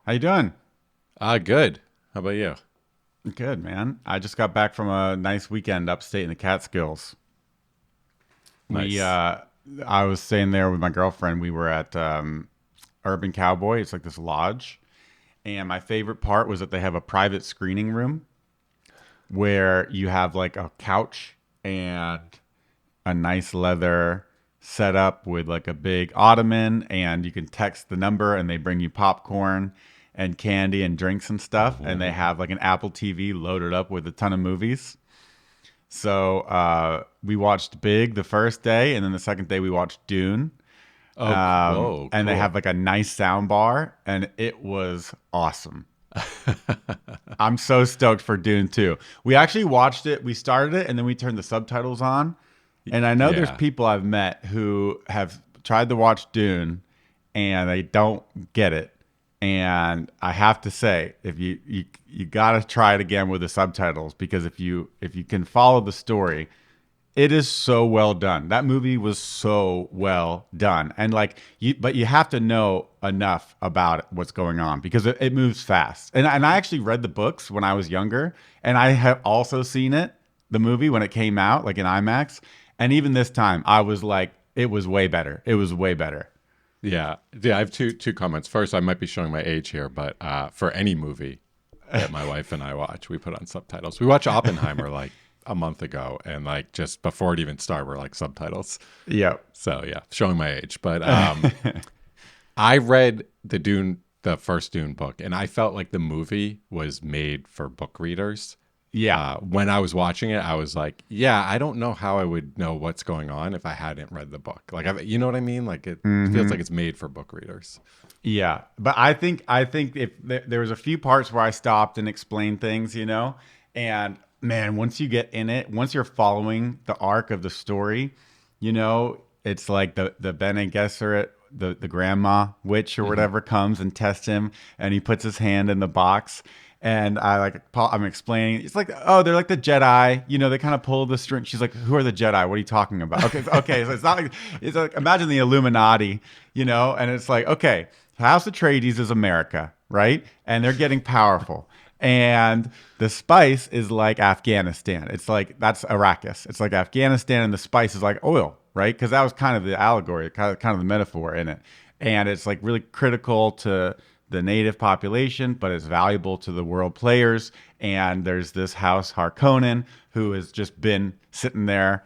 How you doing? Good. How about you? Good, man. I just got back from a nice weekend upstate in the Catskills. We, Nice. I was staying there with my girlfriend. We were at Urban Cowboy. It's like this lodge, and my favorite part was that they have a private screening room where you have like a couch and a nice leather setup with like a big ottoman, and you can text the number, and they bring you popcorn and candy and drinks and stuff, and they Ooh. have like an Apple TV loaded up with a ton of movies. So we watched Big the first day, and then the second day we watched Dune. Oh, whoa, And they have cool. like a nice sound bar, and it was awesome. I'm so stoked for Dune 2. We actually watched it. We started it, and then we turned the subtitles on. And I know there's Yeah. people I've met who have tried to watch Dune, and they don't get it. And I have to say, if you got to try it again with the subtitles, because if you can follow the story, it is so well done. That movie was so well done. And but you have to know enough about what's going on because it moves fast. And I actually read the books when I was younger, and I have also seen the movie when it came out, like in IMAX. And even this time, I was like, it was way better. It was way better. Yeah. Yeah, I have two comments. First, I might be showing my age here, but for any movie that my wife and I watch, we put on subtitles. We watched Oppenheimer like a month ago, and like just before it even started, we're like subtitles. Yep. So yeah, showing my age. But I read the first Dune book, and I felt like the movie was made for book readers. Yeah. When I was watching it, I was like, yeah, I don't know how I would know what's going on if I hadn't read the book. Like, you know what I mean? Like, it feels like Hmm. it's made for book readers. Yeah, but I think if there was a few parts where I stopped and explained things, and man, once you get in it, once you're following the arc of the story, it's like the Bene Gesserit, the grandma witch or Hmm. whatever comes and tests him, and he puts his hand in the box. And I'm explaining. It's like, oh, they're like the Jedi. They kind of pull the string. She's like, who are the Jedi? What are you talking about? Okay, okay. So it's like imagine the Illuminati, and it's like, okay, House Atreides is America, right? And they're getting powerful. And the spice is like Afghanistan. It's like that's Arrakis. It's like Afghanistan, and the spice is like oil, right? Because that was kind of the allegory, kind of the metaphor in it. And it's like really critical to the native population, but it's valuable to the world players. And there's this House Harkonnen who has just been sitting there,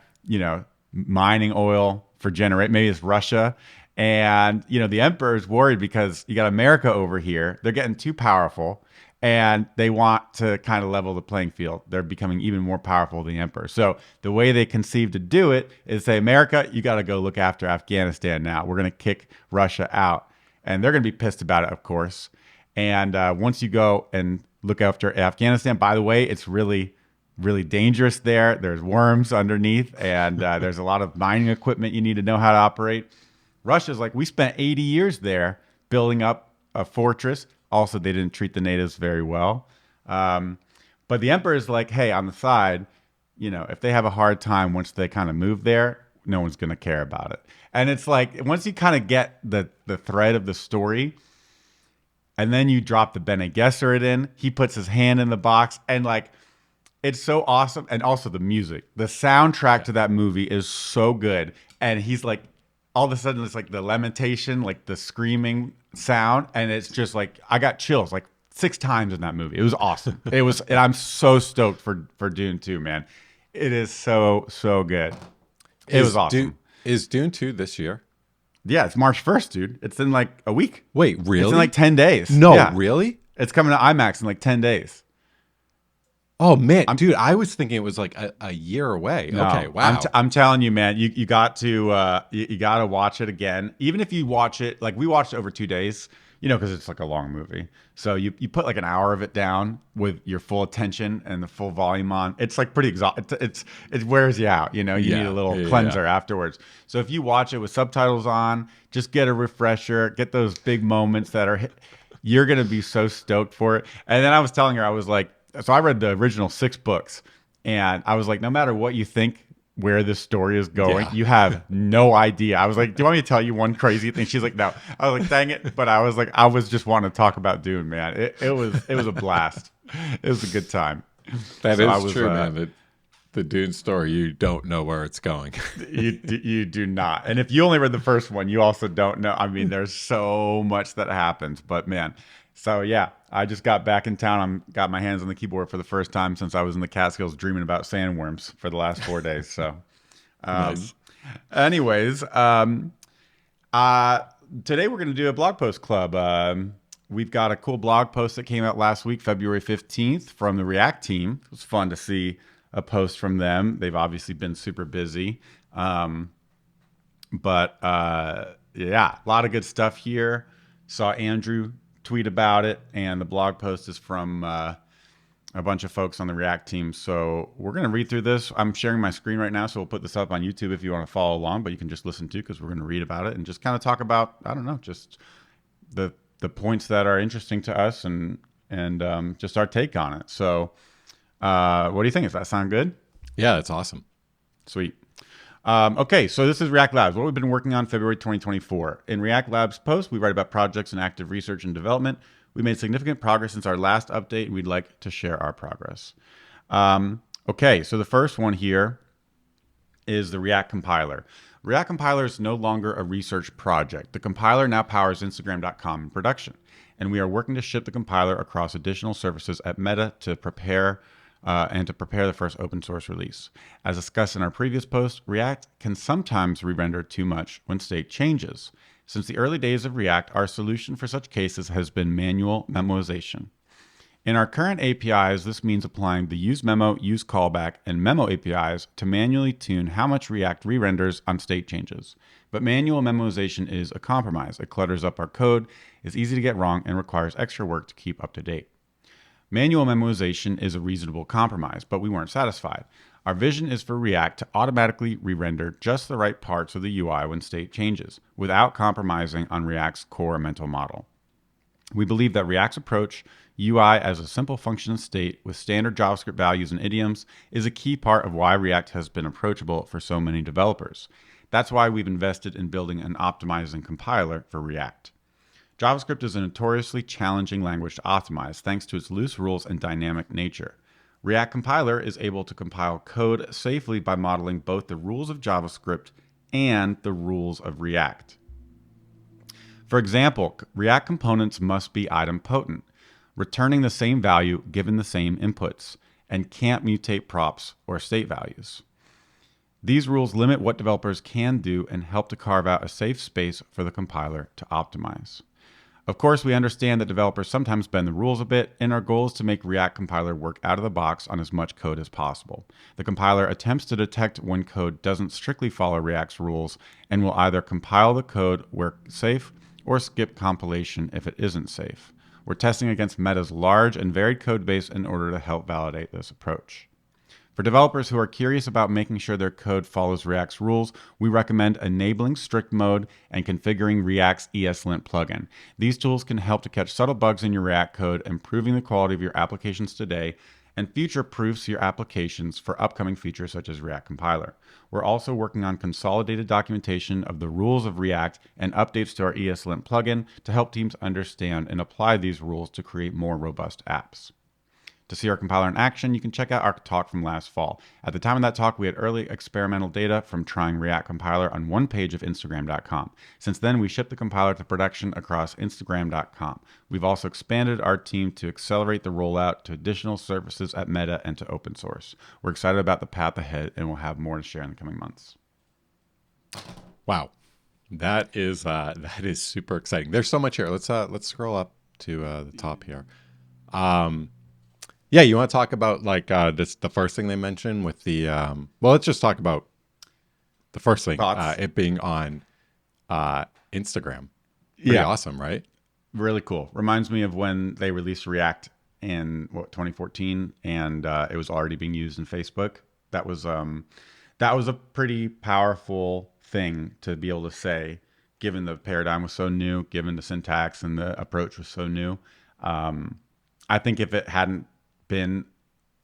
mining oil for generate. Maybe it's Russia, and the emperor is worried because you got America over here. They're getting too powerful, and they want to kind of level the playing field. They're becoming even more powerful than the emperor. So the way they conceive to do it is say, America, you got to go look after Afghanistan now. We're going to kick Russia out, and they're going to be pissed about it, of course. And once you go and look after Afghanistan, by the way, it's really dangerous there. There's worms underneath, and there's a lot of mining equipment you need to know how to operate. Russia's like, we spent 80 years there building up a fortress. Also, they didn't treat the natives very well. Um, but the emperor is like, hey, on the side, if they have a hard time once they kind of move there, no one's going to care about it. And it's like, once you kind of get the thread of the story, and then you drop the Bene Gesserit in, he puts his hand in the box, and like, it's so awesome. And also the music, the soundtrack Yeah. to that movie is so good. And he's like, all of a sudden, it's like the lamentation, like the screaming sound. And it's just like, I got chills like 6 times in that movie. It was awesome. It was, and I'm so stoked for Dune 2, man. It is so, so good. It was awesome. Is Dune 2 this year? Yeah, it's March 1st, dude. It's in like a week. Wait, It's in like really? 10 days. No, Yeah. really? It's coming to IMAX in like 10 days. Oh man, I'm dude, I was thinking it was like a year away. Okay, No, wow. I'm telling you, man. You got to you got to watch it again. Even if you watch it like we watched it over 2 days, because it's like a long movie. So you put like an hour of it down with your full attention and the full volume on. It's like pretty exhausting. It wears you out. You need a Yeah, little yeah, yeah. cleanser afterwards. So if you watch it with subtitles on, just get a refresher. Get those big moments that are. You're gonna be so stoked for it. And then I was telling her, I was like, so I read the original 6 books, and I was like, no matter what you think where this story is going. Yeah. You have no idea. I was like, do you want me to tell you one crazy thing? She's like, no. I was like, dang it. But I was like, I was just wanting to talk about Dune, man. It was a blast. It was a good time. That So I is was, true, man. The Dune story, you don't know where it's going. you do not. And if you only read the first one, you also don't know. I mean, there's so much that happens, but man. So yeah, I just got back in town. Got my hands on the keyboard for the first time since I was in the Catskills dreaming about sandworms for the last 4 days. So, um, Nice. anyways, today we're going to do a blog post club. We've got a cool blog post that came out last week, February 15th, from the React team. It was fun to see a post from them. They've obviously been super busy. But yeah, a lot of good stuff here. Saw Andrew tweet about it, and the blog post is from a bunch of folks on the React team. So we're going to read through this. I'm sharing my screen right now, so we'll put this up on YouTube if you want to follow along, but you can just listen to because we're going to read about it and just kind of talk about, I don't know, just the points that are interesting to us and just our take on it. So what do you think? Does that sound good? Yeah, that's awesome. Sweet. Okay, so this is React Labs, what we've been working on February 2024. In React Labs post, we write about projects in active research and development. We made significant progress since our last update, and we'd like to share our progress. Okay, so the first one here is the React compiler. React compiler is no longer a research project. The compiler now powers Instagram.com in production, and we are working to ship the compiler across additional services at Meta to prepare the first open source release. As discussed in our previous post, React can sometimes re-render too much when state changes. Since the early days of React, our solution for such cases has been manual memoization. In our current APIs, this means applying the useMemo, useCallback, and Memo APIs to manually tune how much React re-renders on state changes. But manual memoization is a compromise. It clutters up our code, is easy to get wrong, and requires extra work to keep up to date. Manual memoization is a reasonable compromise, but we weren't satisfied. Our vision is for React to automatically re-render just the right parts of the UI when state changes, without compromising on React's core mental model. We believe that React's approach, UI as a simple function of state with standard JavaScript values and idioms, is a key part of why React has been approachable for so many developers. That's why we've invested in building an optimizing compiler for React. JavaScript is a notoriously challenging language to optimize thanks to its loose rules and dynamic nature. React Compiler is able to compile code safely by modeling both the rules of JavaScript and the rules of React. For example, React components must be idempotent, returning the same value given the same inputs, and can't mutate props or state values. These rules limit what developers can do and help to carve out a safe space for the compiler to optimize. Of course, we understand that developers sometimes bend the rules a bit, and our goal is to make React Compiler work out of the box on as much code as possible. The compiler attempts to detect when code doesn't strictly follow React's rules and will either compile the code where safe or skip compilation if it isn't safe. We're testing against Meta's large and varied code base in order to help validate this approach. For developers who are curious about making sure their code follows React's rules, we recommend enabling strict mode and configuring React's ESLint plugin. These tools can help to catch subtle bugs in your React code, improving the quality of your applications today, and future-proofs your applications for upcoming features such as React Compiler. We're also working on consolidated documentation of the rules of React and updates to our ESLint plugin to help teams understand and apply these rules to create more robust apps. To see our compiler in action, you can check out our talk from last fall. At the time of that talk, we had early experimental data from trying React Compiler on one page of Instagram.com. Since then, we shipped the compiler to production across Instagram.com. We've also expanded our team to accelerate the rollout to additional services at Meta and to open source. We're excited about the path ahead, and we'll have more to share in the coming months. Wow, that is super exciting. There's so much here. Let's scroll up to the top here. Yeah, you want to talk about like the first thing they mentioned with the well, let's just talk about the first thing, it being on Instagram. Pretty awesome, right? Really cool. Reminds me of when they released React in 2014, and it was already being used in Facebook. That was a pretty powerful thing to be able to say, given the paradigm was so new, given the syntax and the approach was so new. I think if it hadn't been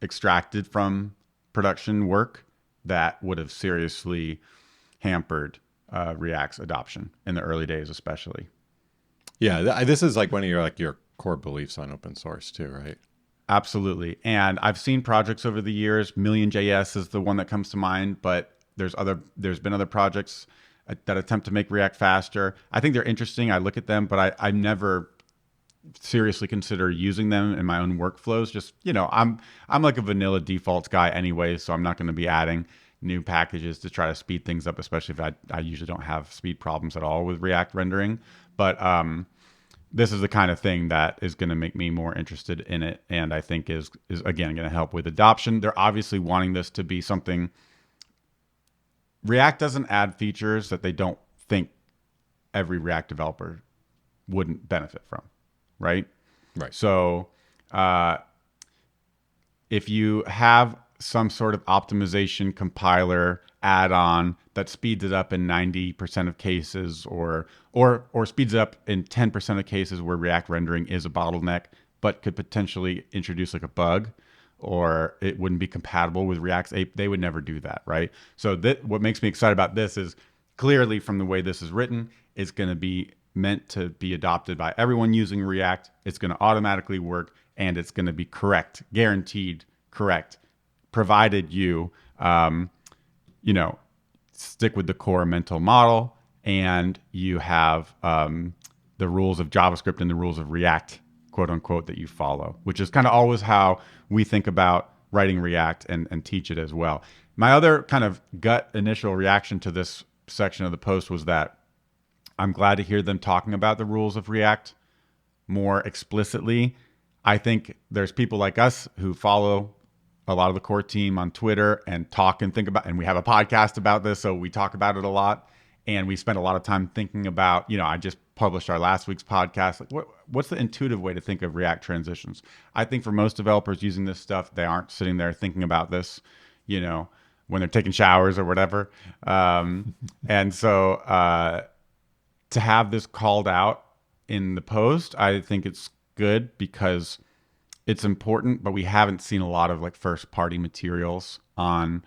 extracted from production work, that would have seriously hampered React's adoption in the early days, especially. Yeah, this is like one of your core beliefs on open source too, right? Absolutely. And I've seen projects over the years. Million.js is the one that comes to mind, but there's been other projects that attempt to make React faster. I think they're interesting. I look at them, but I never seriously consider using them in my own workflows. Just, I'm like a vanilla defaults guy anyway, so I'm not going to be adding new packages to try to speed things up, especially if I usually don't have speed problems at all with React rendering. But this is the kind of thing that is going to make me more interested in it, and I think is again going to help with adoption. They're obviously wanting this to be something. React doesn't add features that they don't think every React developer wouldn't benefit from, right? Right. So if you have some sort of optimization compiler add-on that speeds it up in 90% of cases, or speeds it up in 10% of cases where React rendering is a bottleneck, but could potentially introduce like a bug, or it wouldn't be compatible with React's API, they would never do that, right? So what makes me excited about this is clearly from the way this is written, it's going to be meant to be adopted by everyone using React. It's going to automatically work, and it's going to be correct, guaranteed correct, provided you, stick with the core mental model and you have the rules of JavaScript and the rules of React, quote unquote, that you follow, which is kind of always how we think about writing React and teach it as well. My other kind of gut initial reaction to this section of the post was that I'm glad to hear them talking about the rules of React more explicitly. I think there's people like us who follow a lot of the core team on Twitter and talk and think about, and we have a podcast about this, so we talk about it a lot. And we spend a lot of time thinking about, I just published our last week's podcast. Like, what's the intuitive way to think of React transitions? I think for most developers using this stuff, they aren't sitting there thinking about this, when they're taking showers or whatever. And so to have this called out in the post, I think it's good because it's important, but we haven't seen a lot of like first party materials on.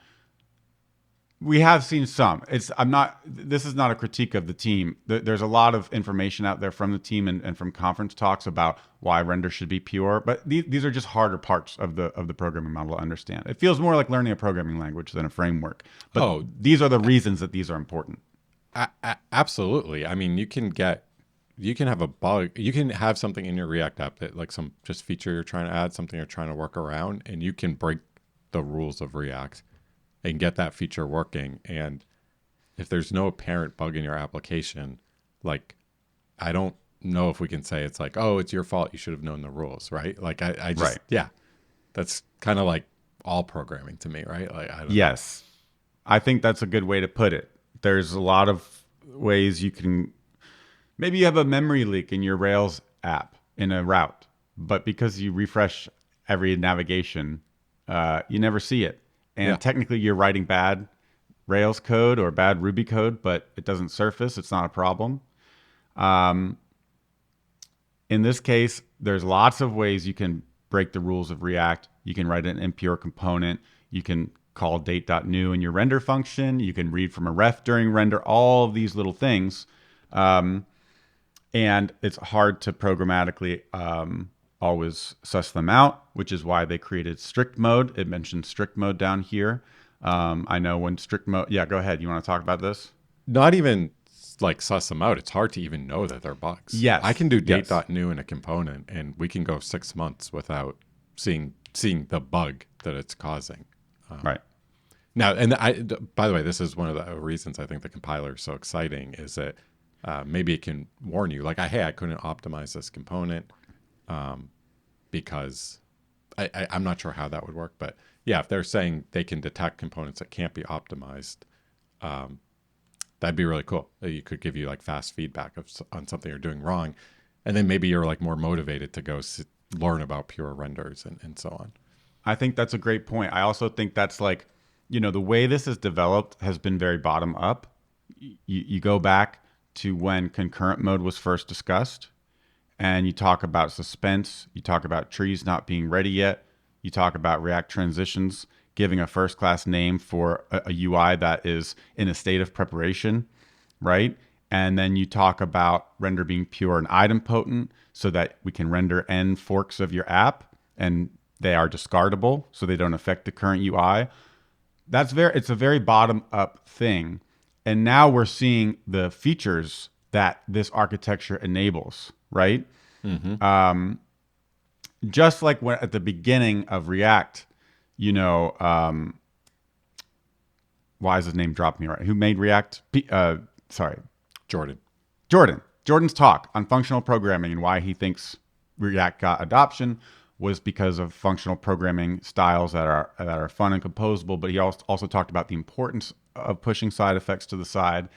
We have seen some. This is not a critique of the team. There's a lot of information out there from the team and from conference talks about why render should be pure, but these are just harder parts of the programming model to understand. It feels more like learning a programming language than a framework. But these are the reasons that these are important. Absolutely. I mean, you can have a bug. You can have something in your React app that like some just feature you're trying to add, something you're trying to work around, and you can break the rules of React and get that feature working. And if there's no apparent bug in your application, like, I don't know if we can say it's like, oh, it's your fault, you should have known the rules, right? Like I just, right. Yeah, that's kind of like all programming to me, right? Like, I don't yes, know. I think that's a good way to put it. There's a lot of ways you can, maybe you have a memory leak in your Rails app in a route, but because you refresh every navigation, you never see it. And technically you're writing bad Rails code or bad Ruby code, but it doesn't surface. It's not a problem. In this case, there's lots of ways you can break the rules of React. You can write an impure component. You can call date.new in your render function. You can read from a ref during render, all of these little things. And it's hard to programmatically always suss them out, which is why they created strict mode. It mentioned strict mode down here. I know when strict mode, yeah, go ahead. You want to talk about this? Not even like suss them out. It's hard to even know that they're bugs. Yes. I can do date.new in a component and we can go 6 months without seeing the bug that it's causing. Right. Now, and by the way, this is one of the reasons I think the compiler is so exciting is that maybe it can warn you like, hey, I couldn't optimize this component because I'm not sure how that would work. But yeah, if they're saying they can detect components that can't be optimized, that'd be really cool. You could give you like fast feedback on something you're doing wrong. And then maybe you're like more motivated to go learn about pure renders and so on. I think that's a great point. I also think that's like, the way this is developed has been very bottom up. You go back to when concurrent mode was first discussed and you talk about suspense, you talk about trees not being ready yet, you talk about React transitions giving a first class name for a UI that is in a state of preparation, right? And then you talk about render being pure and idempotent so that we can render end forks of your app and they are discardable so they don't affect the current UI. It's a very bottom up thing. And now we're seeing the features that this architecture enables, right? Just like when at the beginning of React, you know, why is his name dropping me right? Who made React? Sorry, Jordan. Jordan's talk on functional programming and why he thinks React got adoption was because of functional programming styles that are fun and composable. But he also talked about the importance of pushing side effects to the side.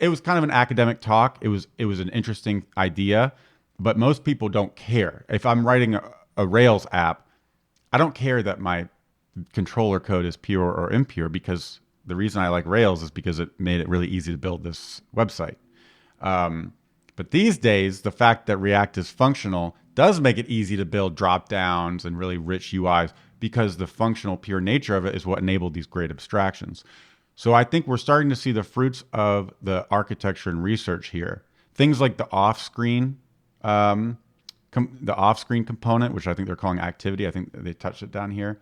It was kind of an academic talk. It was an interesting idea, but most people don't care. If I'm writing a Rails app, I don't care that my controller code is pure or impure, because the reason I like Rails is because it made it really easy to build this website. But these days, the fact that React is functional does make it easy to build drop downs and really rich UIs, because the functional pure nature of it is what enabled these great abstractions. So I think we're starting to see the fruits of the architecture and research here. Things like the off-screen, the off-screen component, which I think they're calling activity. I think they touched it down here.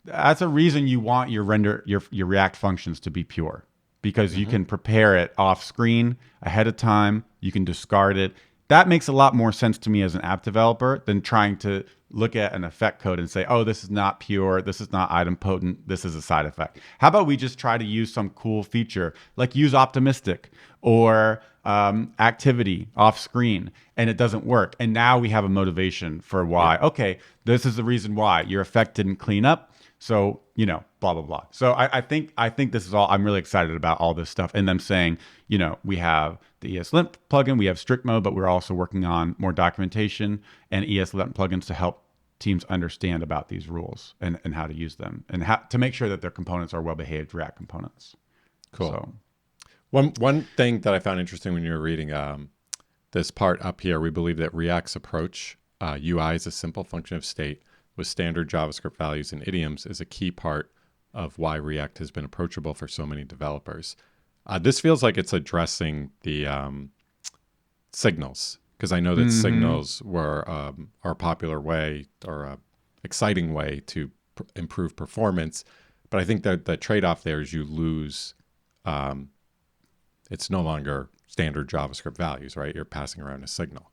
That's a reason you want your React functions to be pure, because you can prepare it off screen ahead of time. You can discard it. That makes a lot more sense to me as an app developer than trying to look at an effect code and say, oh, this is not pure, this is not idempotent, this is a side effect. How about we just try to use some cool feature, like use optimistic or activity off screen, and it doesn't work. And now we have a motivation for why. Yeah. Okay, this is the reason why your effect didn't clean up. So, you know, blah, blah, blah. So I think this is all, I'm really excited about all this stuff, and them saying, you know, we have the ESLint plugin, we have strict mode, but we're also working on more documentation and ESLint plugins to help teams understand about these rules and how to use them, and how to make sure that their components are well-behaved React components. Cool. So, one thing that I found interesting when you were reading this part up here, we believe that React's approach, UI is a simple function of state with standard JavaScript values and idioms, is a key part of why React has been approachable for so many developers. This feels like it's addressing the signals, because I know that signals were a popular way or a exciting way to improve performance. But I think that the trade-off there is you lose, it's no longer standard JavaScript values, right? You're passing around a signal.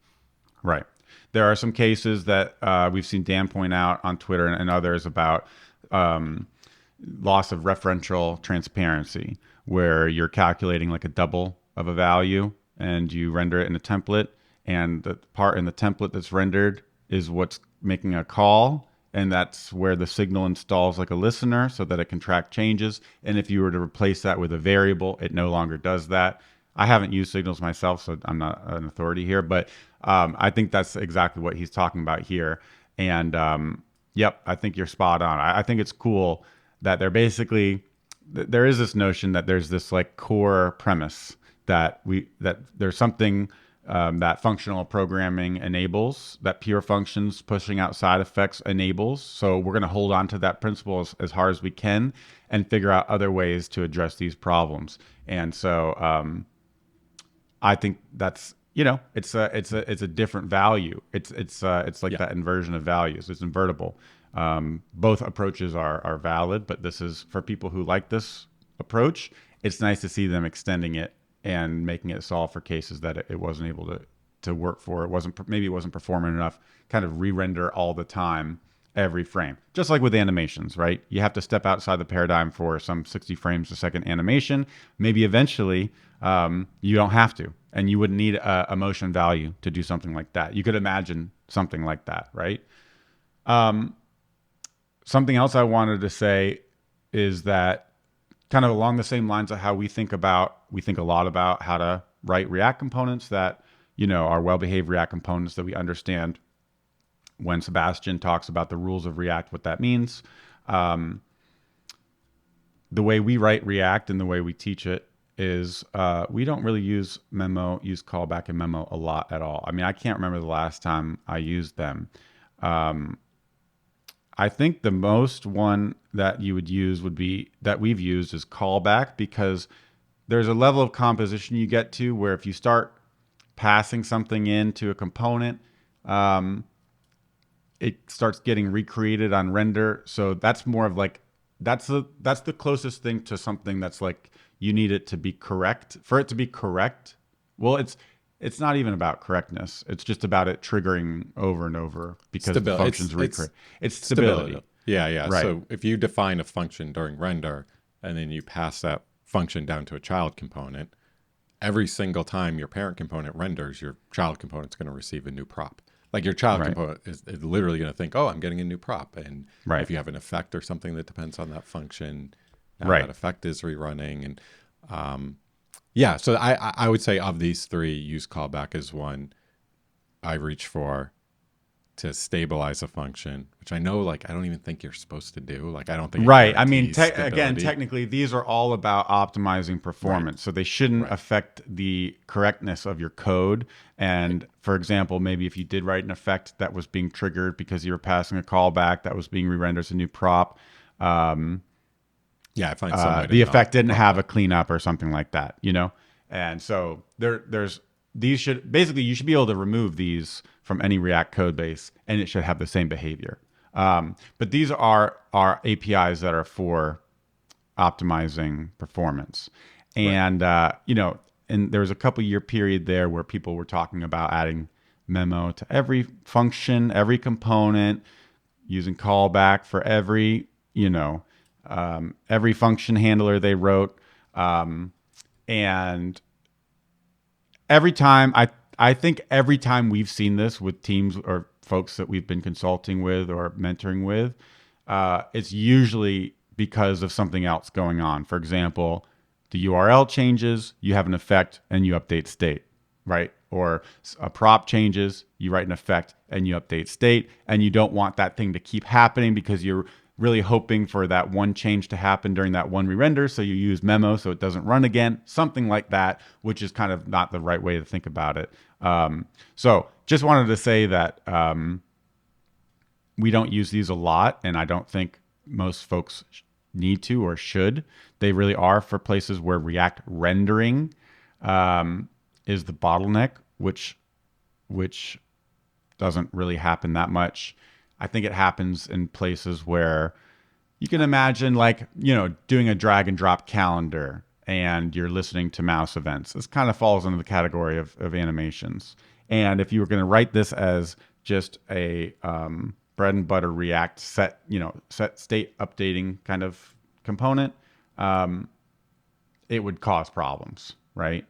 Right. There are some cases that we've seen Dan point out on Twitter and others about loss of referential transparency, where you're calculating like a double of a value and you render it in a template, and the part in the template that's rendered is what's making a call, and that's where the signal installs like a listener so that it can track changes. And if you were to replace that with a variable, it no longer does that. I haven't used signals myself, so I'm not an authority here, but I think that's exactly what he's talking about here. And yep, I think you're spot on. I think it's cool that they're basically, there is this notion that there's this like core premise that there's something that functional programming enables, that pure functions pushing out side effects enables. So we're going to hold on to that principle as hard as we can and figure out other ways to address these problems. And so I think that's, you know, it's a different value. It's like that inversion of values. It's invertible. Both approaches are valid, but this is for people who like this approach. It's nice to see them extending it and making it solve for cases that it wasn't able to work for. Maybe it wasn't performing enough. Kind of re-render all the time, every frame. Just like with animations, right? You have to step outside the paradigm for some 60 frames a second animation. Maybe eventually you don't have to, and you wouldn't need a motion value to do something like that. You could imagine something like that, right? Something else I wanted to say is that, kind of along the same lines of how we think a lot about how to write React components that, you know, are well-behaved React components that we understand. When Sebastian talks about the rules of React, what that means, the way we write React and the way we teach it is we don't really use callback and memo a lot at all. I mean, I can't remember the last time I used them. I think the most one that you would use would be that we've used is callback, because there's a level of composition you get to where if you start passing something into a component, um, it starts getting recreated on render. So that's more of like that's the closest thing to something that's like you need it to be correct. For it to be correct, well, it's not even about correctness. It's just about it triggering over and over because the Stability. function's recreate. It's stability. Yeah, yeah. Right. So if you define a function during render and then you pass that function down to a child component, every single time your parent component renders, your child component's going to receive a new prop. Like your child Right. component is literally going to think, oh, I'm getting a new prop. And Right. if you have an effect or something that depends on that function, now Right. that effect is rerunning. And yeah, so I would say of these three, use callback as one I reach for to stabilize a function, which I know, like, I don't even think you're supposed to do. Like, I don't think it Right. I mean, guarantees again, stability. technically, these are all about optimizing performance. So they shouldn't affect the correctness of your code. And for example, maybe if you did write an effect that was being triggered because you were passing a callback that was being re-rendered as a new prop, Yeah, I find some way to the not effect didn't prop have it. a cleanup or something like that, you know? And so there's these should basically you should be able to remove these from any React code base and it should have the same behavior. But these are APIs that are for optimizing performance. And you know, and there was a couple year period there where people were talking about adding memo to every function, every component, using callback for every, you know, every function handler they wrote. And every time I think every time we've seen this with teams or folks that we've been consulting with or mentoring with, it's usually because of something else going on. For example, the URL changes, you have an effect and you update state, right? Or a prop changes, you write an effect and you update state, and you don't want that thing to keep happening because you're really hoping for that one change to happen during that one re-render. So you use memo so it doesn't run again, something like that, which is kind of not the right way to think about it. So just wanted to say that we don't use these a lot, and I don't think most folks need to or should. They really are for places where React rendering is the bottleneck, which doesn't really happen that much. I think it happens in places where you can imagine, like, you know, doing a drag and drop calendar and you're listening to mouse events. This kind of falls into the category of animations. And if you were going to write this as just a bread and butter React set, you know, set state updating kind of component, it would cause problems, right?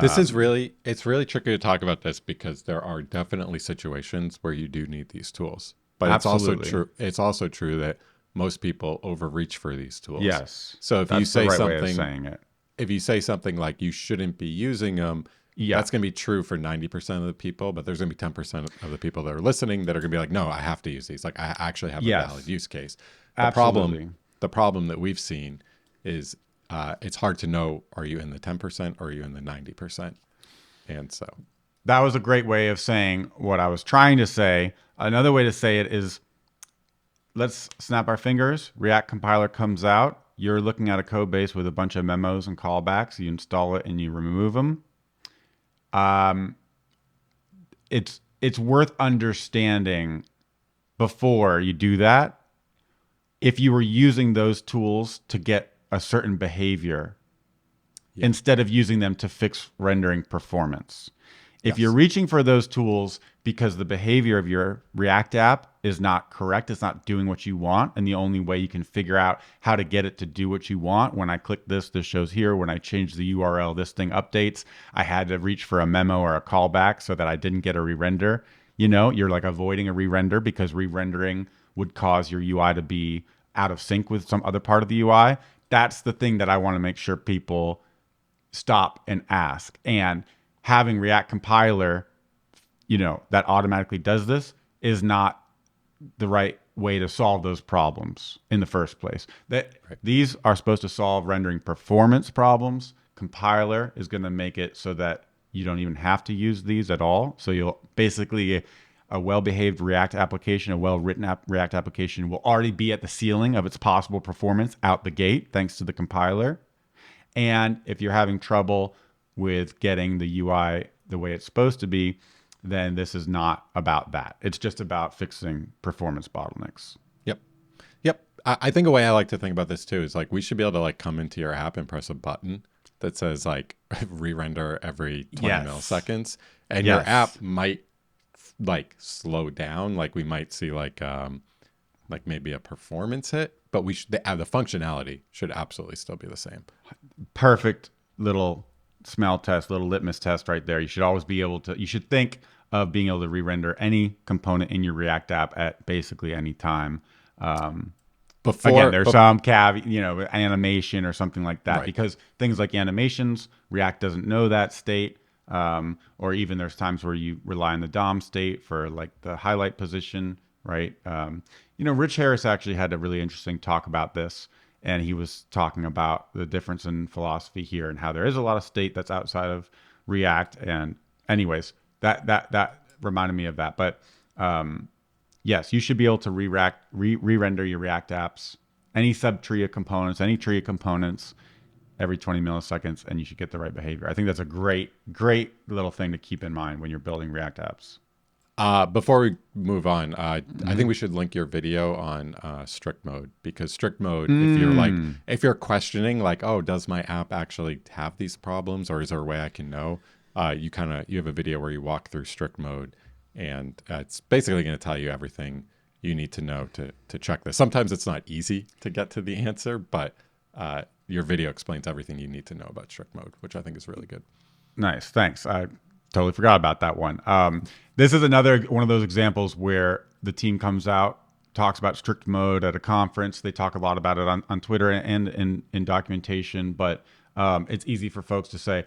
This is really, it's really tricky to talk about this because there are definitely situations where you do need these tools. But Absolutely. it's also true that most people overreach for these tools. Yes. So if That's you say the right way of something, saying it. if you say something like you shouldn't be using them, Yeah. that's going to be true for 90% of the people, but there's going to be 10% of the people that are listening that are going to be like, no, I have to use these. Like, I actually have Yes. a valid use case. Absolutely. The problem that we've seen is it's hard to know, are you in the 10% or are you in the 90%? And so That was a great way of saying what I was trying to say. Another way to say it is, let's snap our fingers. React compiler comes out. You're looking at a code base with a bunch of memos and callbacks. You install it and you remove them. It's worth understanding before you do that if you were using those tools to get a certain behavior instead of using them to fix rendering performance. If you're reaching for those tools because the behavior of your React app is not correct, it's not doing what you want, and the only way you can figure out how to get it to do what you want, when I click this, this shows here. When I change the URL, this thing updates. I had to reach for a memo or a callback so that I didn't get a re-render. You know, you're like avoiding a re-render because re-rendering would cause your UI to be out of sync with some other part of the UI. That's the thing that I want to make sure people stop and ask. And having React compiler, you know, that automatically does this is not the right way to solve those problems in the first place. These are supposed to solve rendering performance problems. Compiler is going to make it so that you don't even have to use these at all. So you'll basically a well-behaved React application, a well-written React application will already be at the ceiling of its possible performance out the gate, thanks to the compiler. And if you're having trouble with getting the UI the way it's supposed to be, then this is not about that. It's just about fixing performance bottlenecks. Yep. Yep. I think a way I like to think about this too is like we should be able to like come into your app and press a button that says like re-render every 20 milliseconds, and your app might like slow down. Like we might see like maybe a performance hit, but the functionality should absolutely still be the same. Perfect little smell test, little litmus test right there. You should always be able to, you should think of being able to re-render any component in your React app at basically any time. There's some animation or something like that, because things like animations, React doesn't know that state. Or even there's times where you rely on the DOM state for like the highlight position, right? Rich Harris actually had a really interesting talk about this, and he was talking about the difference in philosophy here and how there is a lot of state that's outside of React. And anyways, that reminded me of that. But yes, you should be able to re-render your React apps, any sub-tree of components, any tree of components every 20 milliseconds, and you should get the right behavior. I think that's a great little thing to keep in mind when you're building React apps. Before we move on, I think we should link your video on strict mode, because strict mode, if you're questioning like, oh, does my app actually have these problems, or is there a way I can know? You have a video where you walk through strict mode, and it's basically going to tell you everything you need to know to check this. Sometimes it's not easy to get to the answer, but your video explains everything you need to know about strict mode, which I think is really good. Nice, thanks. I totally forgot about that one. This is another one of those examples where the team comes out, talks about strict mode at a conference. They talk a lot about it on Twitter and in documentation, but it's easy for folks to say,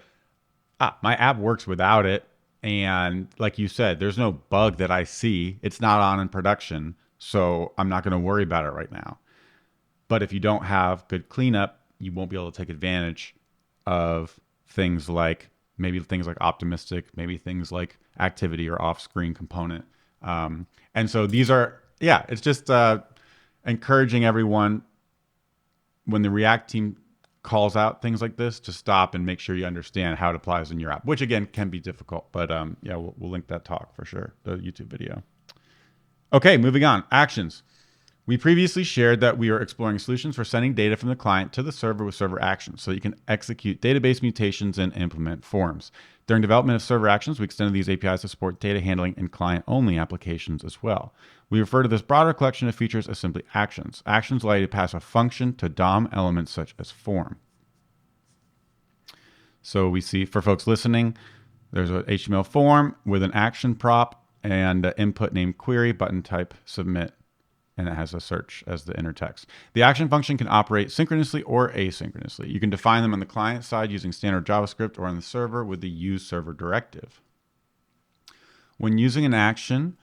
my app works without it. And like you said, there's no bug that I see. It's not on in production, so I'm not going to worry about it right now. But if you don't have good cleanup, you won't be able to take advantage of things like optimistic, maybe things like activity or off-screen component. And so these are, it's just encouraging everyone when the React team calls out things like this to stop and make sure you understand how it applies in your app, which again can be difficult, but we'll link that talk for sure, the YouTube video. Okay, moving on. Actions. We previously shared that we are exploring solutions for sending data from the client to the server with server actions, so you can execute database mutations and implement forms. During development of server actions, we extended these APIs to support data handling in client-only applications as well. We refer to this broader collection of features as simply actions. Actions allow you to pass a function to DOM elements such as form. So we see, for folks listening, there's an HTML form with an action prop and an input named query, button type, submit, and it has a search as the inner text. The action function can operate synchronously or asynchronously. You can define them on the client side using standard JavaScript, or on the server with the useServer directive. When using an action,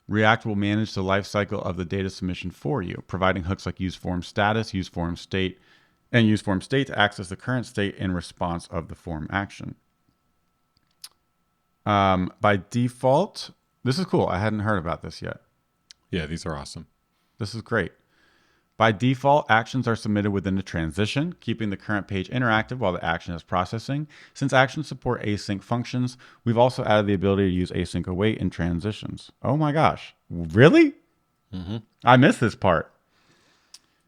React will manage the lifecycle of the data submission for you, providing hooks like useFormStatus, useFormState, and useFormState to access the current state in response of the form action. By default, this is cool. I hadn't heard about this yet. Yeah, these are awesome. This is great. By default, actions are submitted within the transition, keeping the current page interactive while the action is processing. Since actions support async functions, we've also added the ability to use async await in transitions. Oh my gosh. Really? Mm-hmm. I missed this part.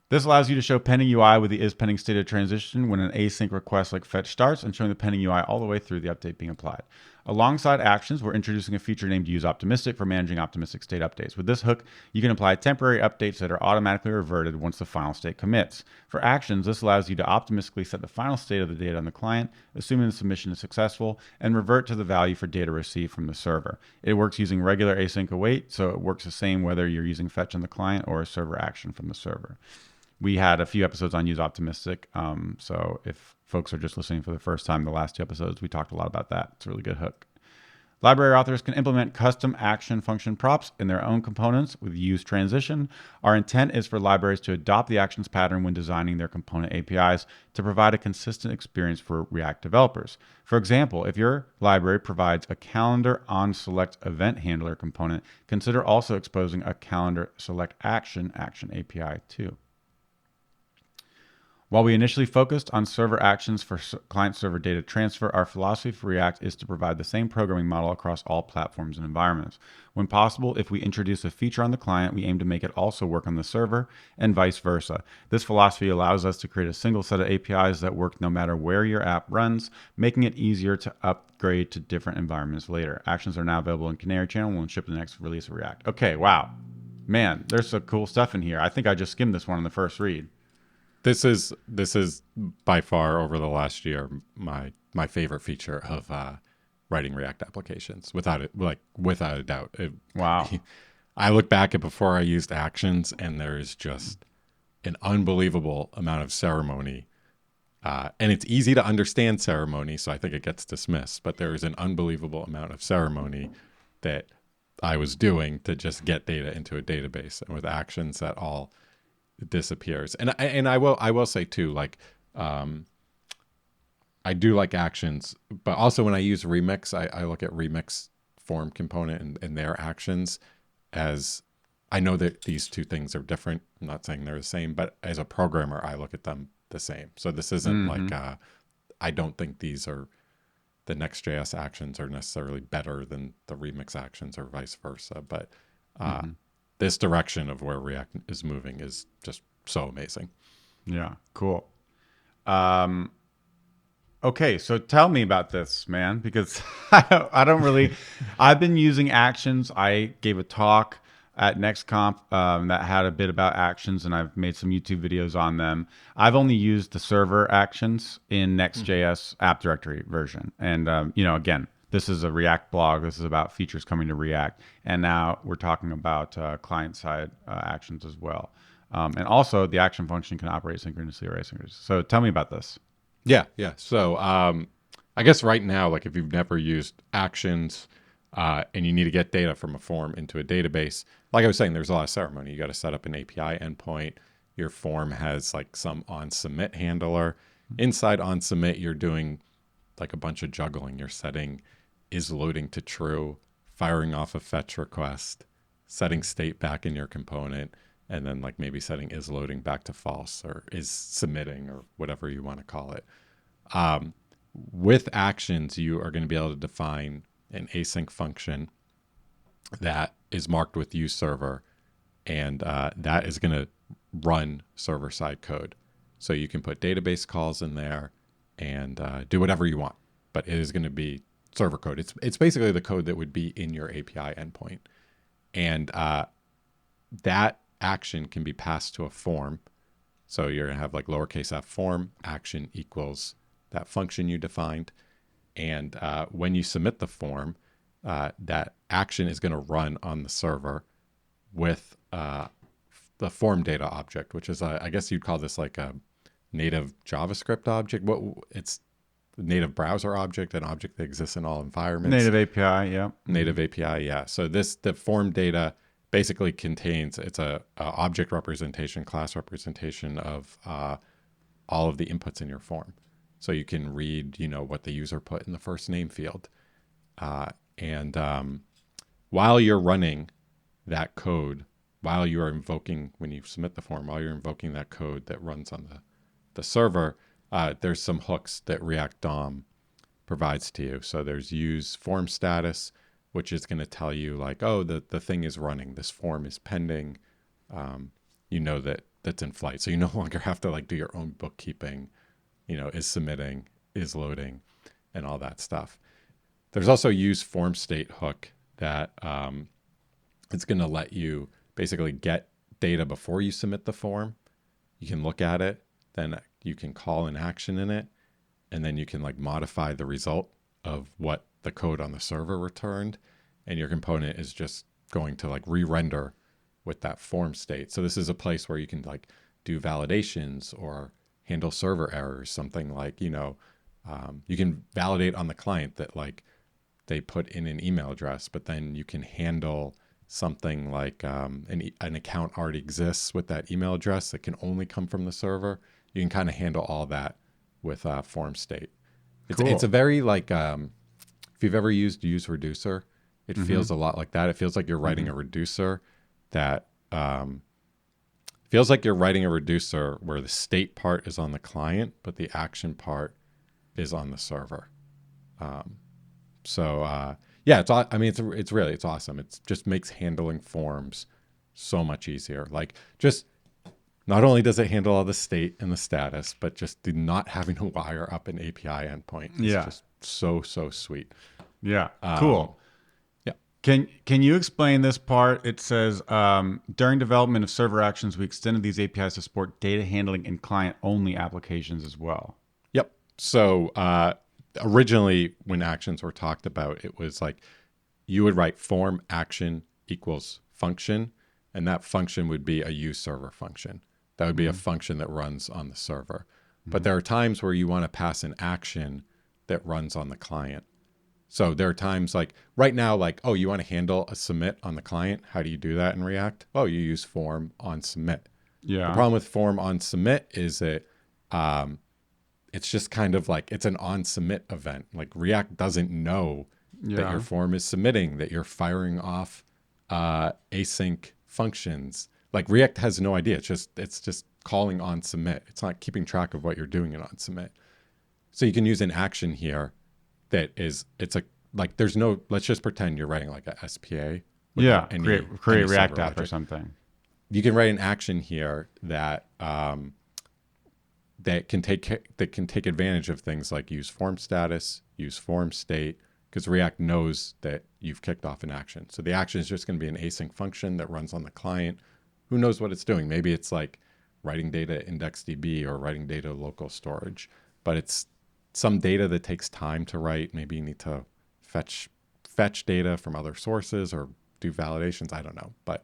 This allows you to show pending UI with the isPending state of transition when an async request like fetch starts, and showing the pending UI all the way through the update being applied. Alongside actions, we're introducing a feature named useOptimistic for managing optimistic state updates. With this hook, you can apply temporary updates that are automatically reverted once the final state commits. For actions, this allows you to optimistically set the final state of the data on the client, assuming the submission is successful, and revert to the value for data received from the server. It works using regular async await, so it works the same whether you're using fetch on the client or a server action from the server. We had a few episodes on useOptimistic, so if folks are just listening for the first time, the last two episodes, we talked a lot about that. It's a really good hook. Library authors can implement custom action function props in their own components with use transition. Our intent is for libraries to adopt the actions pattern when designing their component APIs to provide a consistent experience for React developers. For example, if your library provides a calendar on select event handler component, consider also exposing a calendar select action API too. While we initially focused on server actions for client-server data transfer, our philosophy for React is to provide the same programming model across all platforms and environments. When possible, if we introduce a feature on the client, we aim to make it also work on the server and vice versa. This philosophy allows us to create a single set of APIs that work no matter where your app runs, making it easier to upgrade to different environments later. Actions are now available in Canary Channel and will ship the next release of React. Okay, wow. Man, there's some cool stuff in here. I think I just skimmed this one on the first read. This is by far over the last year my favorite feature of writing React applications, without a doubt. Wow. I look back at before I used actions, and there's just an unbelievable amount of ceremony, and it's easy to understand ceremony, so I think it gets dismissed. But there is an unbelievable amount of ceremony that I was doing to just get data into a database, and with actions, that all disappears. And I will say too, like, I do like actions, but also when I use Remix, I look at Remix form component and their actions as, I know that these two things are different. I'm not saying they're the same, but as a programmer, I look at them the same. So this isn't like, I don't think the Next.js actions are necessarily better than the Remix actions or vice versa. But this direction of where React is moving is just so amazing. Yeah, cool. Okay, so tell me about this, man, because I don't really. I've been using actions. I gave a talk at NextConf that had a bit about actions, and I've made some YouTube videos on them. I've only used the server actions in Next.js app directory version, and again, this is a React blog. This is about features coming to React, and now we're talking about client-side actions as well. And also, the action function can operate synchronously or asynchronously. So tell me about this. Yeah. So I guess right now, like if you've never used actions and you need to get data from a form into a database, like I was saying, there's a lot of ceremony. You got to set up an API endpoint. Your form has like some onSubmit handler. Inside onSubmit, you're doing like a bunch of juggling. You're setting is loading to true, firing off a fetch request, setting state back in your component, and then like maybe setting is loading back to false or is submitting or whatever you want to call it. With actions, you are going to be able to define an async function that is marked with use server, and that is going to run server-side code. So you can put database calls in there and do whatever you want, but it is going to be server code. It's basically the code that would be in your API endpoint, and that action can be passed to a form. So you're going to have like lowercase f form action equals that function you defined. And when you submit the form, that action is going to run on the server with the form data object, which is, I guess you'd call this like a native JavaScript object. It's the native browser object, an object that exists in all environments. Native API, yeah. Native API, yeah. So the form data basically contains, it's a object representation, class representation of all of the inputs in your form. So you can read, what the user put in the first name field. And while you're running that code, while you are invoking, when you submit the form, while you're invoking that code that runs on the server, there's some hooks that React DOM provides to you. So there's use form status, which is going to tell you like, oh, the thing is running. This form is pending. That's in flight. So you no longer have to like do your own bookkeeping, is submitting, is loading, and all that stuff. There's also use form state hook that it's going to let you basically get data before you submit the form. You can look at it, then you can call an action in it, and then you can like modify the result of what the code on the server returned, and your component is just going to like re-render with that form state. So this is a place where you can like do validations or handle server errors, something like, you can validate on the client that like they put in an email address, but then you can handle something like an account already exists with that email address that can only come from the server. You can kind of handle all that with form state. Cool. It's a very like if you've ever used use reducer, it feels a lot like that. It feels like you're writing a reducer that feels like you're writing a reducer where the state part is on the client, but the action part is on the server. Yeah, it's awesome. It just makes handling forms so much easier. Like just not only does it handle all the state and the status, but just the not having to wire up an API endpoint is just so sweet. Yeah, cool. Yeah. Can you explain this part? It says, during development of server actions, we extended these APIs to support data handling in client-only applications as well. Yep. So originally, when actions were talked about, it was like you would write form action equals function, and that function would be a use server function. That would be a function that runs on the server. But there are times where you want to pass an action that runs on the client. So there are times like right now, like, oh, you want to handle a submit on the client. How do you do that in React? Oh, you use form on submit. Yeah. The problem with form on submit is that it's just kind of like it's an on submit event. Like React doesn't know that your form is submitting, that you're firing off async functions. Like React has no idea. It's just calling on submit. It's not keeping track of what you're doing in on submit. So you can use an action here that is, it's a, like there's no, let's just pretend you're writing like a SPA. Yeah, create a React app or something. You can write an action here that that can take advantage of things like use form status, use form state, because React knows that you've kicked off an action. So the action is just going to be an async function that runs on the client. Who knows what it's doing? Maybe it's like writing data IndexedDB or writing data local storage, but it's some data that takes time to write. Maybe you need to fetch data from other sources or do validations. I don't know. But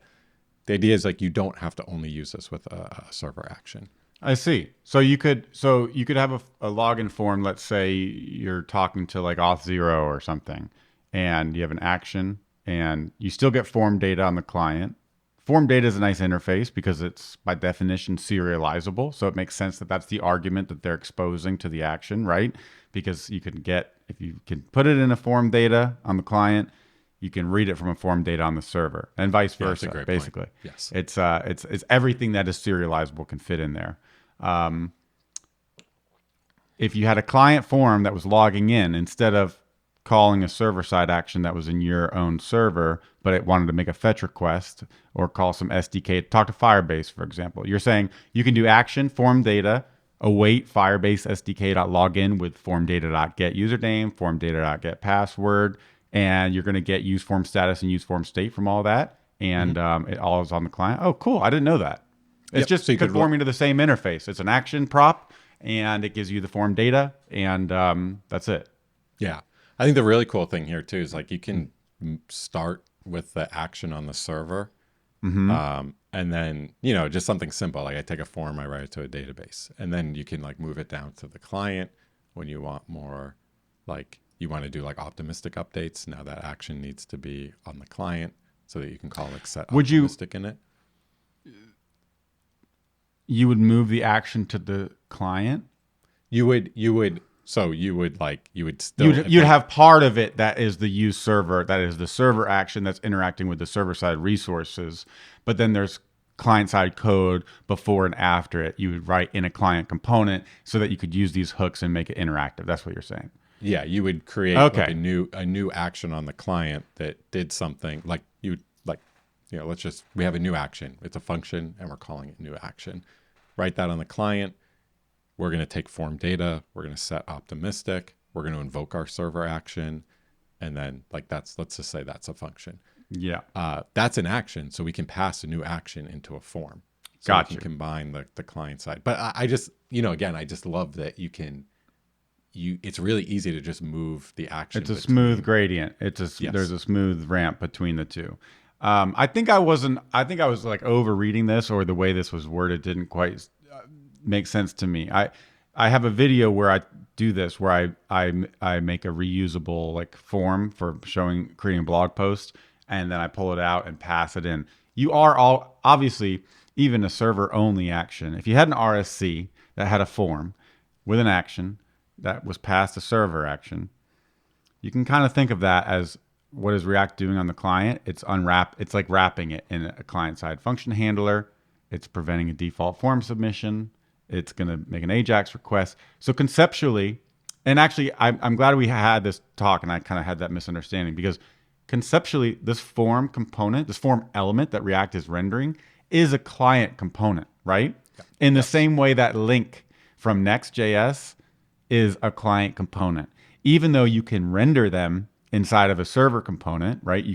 the idea is like you don't have to only use this with a server action. I see. So you could have a login form. Let's say you're talking to like Auth0 or something, and you have an action, and you still get form data on the client. Form data is a nice interface because it's by definition serializable. So it makes sense that that's the argument that they're exposing to the action, right? Because you can get, if you can put it in a form data on the client, you can read it from a form data on the server, and vice versa. That's a great basically, point. Yes, it's everything that is serializable can fit in there. If you had a client form that was logging in, instead of calling a server-side action that was in your own server, but it wanted to make a fetch request or call some SDK, talk to Firebase, for example. You're saying you can do action, form data, await Firebase SDK.login with form data.get username, form data.get password, and you're going to get use form status and use form state from all that. And it all is on the client. Oh, cool. I didn't know that. It's just so conforming to the same interface. It's an action prop, and it gives you the form data, and that's it. Yeah. I think the really cool thing here too is like you can start with the action on the server, and then just something simple like I take a form, I write it to a database, and then you can like move it down to the client when you want more, like you want to do like optimistic updates. Now that action needs to be on the client so that you can call like set optimistic in it. You would move the action to the client? You would still you'd have part of it that is the use server, that is the server action that's interacting with the server side resources, but then there's client side code before and after it. You would write in a client component so that you could use these hooks and make it interactive. That's what you're saying. Yeah, you would create like a new action on the client that did something like we have a new action. It's a function and we're calling it new action. Write that on the client. We're going to take form data. We're going to set optimistic. We're going to invoke our server action. And then let's just say that's a function. Yeah. That's an action. So we can pass a new action into a form. So Gotcha. we can combine the client side. But I just, again, I just love that it's really easy to just move the action. It's a smooth gradient. There's a smooth ramp between the two. I think I was like overreading this, or the way this was worded didn't quite make sense to me. I have a video where I do this, where I make a reusable like form for showing creating a blog post, and then I pull it out and pass it in. You are all obviously even a server only action. If you had an RSC that had a form with an action that was passed a server action, you can kind of think of that as what is React doing on the client? It's like wrapping it in a client side function handler. It's preventing a default form submission. It's going to make an Ajax request. So conceptually, and actually, I'm glad we had this talk and I kind of had that misunderstanding because conceptually, this form component, this form element that React is rendering is a client component, right? In the same way that link from Next.js is a client component. Even though you can render them inside of a server component, right?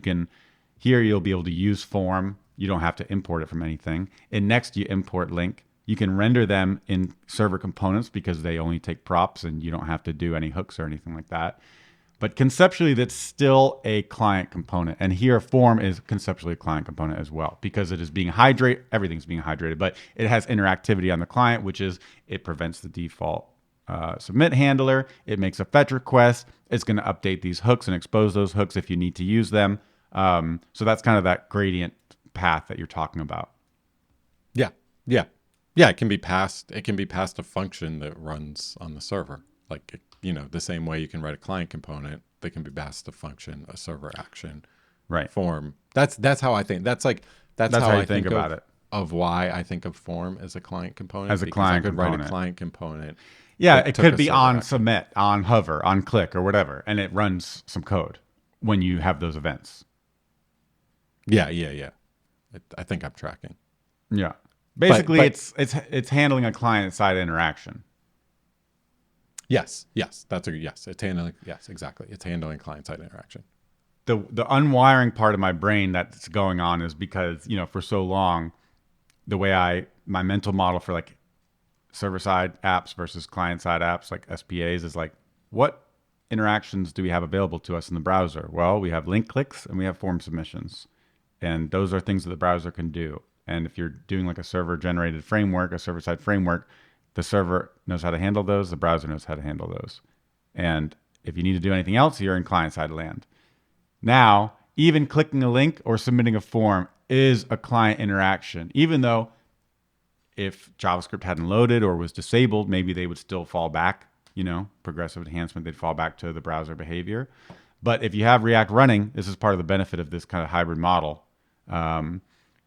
Here you'll be able to use form. You don't have to import it from anything. In Next, you import link. You can render them in server components because they only take props and you don't have to do any hooks or anything like that. But conceptually, that's still a client component. And here, form is conceptually a client component as well because it is being hydrated. Everything's being hydrated, but it has interactivity on the client, which is it prevents the default submit handler. It makes a fetch request. It's going to update these hooks and expose those hooks if you need to use them. So that's kind of that gradient path that you're talking about. Yeah, yeah, yeah. It can be passed. It can be passed a function that runs on the server, like the same way you can write a client component that can be passed a function, a server action, Right. form. That's how I think. That's how you I think about it. Of why I think of form as a client component. As a because client I could component. write a client component. Yeah, that it took could a be server on action. submit, on hover, on click, or whatever, and it runs some code when you have those events. Yeah, yeah, yeah. I think I'm tracking. Yeah. Basically, but- it's handling a client side interaction. Yes, yes, yes. It's handling. Yes, exactly. It's handling client-side interaction. The unwiring part of my brain that's going on is because for so long, the way my mental model for like server side apps versus client side apps like SPAs is like, what interactions do we have available to us in the browser? Well, we have link clicks and we have form submissions, and those are things that the browser can do. And if you're doing like a server generated framework, a server side framework, the server knows how to handle those, the browser knows how to handle those. And if you need to do anything else, you're in client side land. Now, even clicking a link or submitting a form is a client interaction, even though if JavaScript hadn't loaded or was disabled, maybe they would still fall back, progressive enhancement, they'd fall back to the browser behavior. But if you have React running, this is part of the benefit of this kind of hybrid model.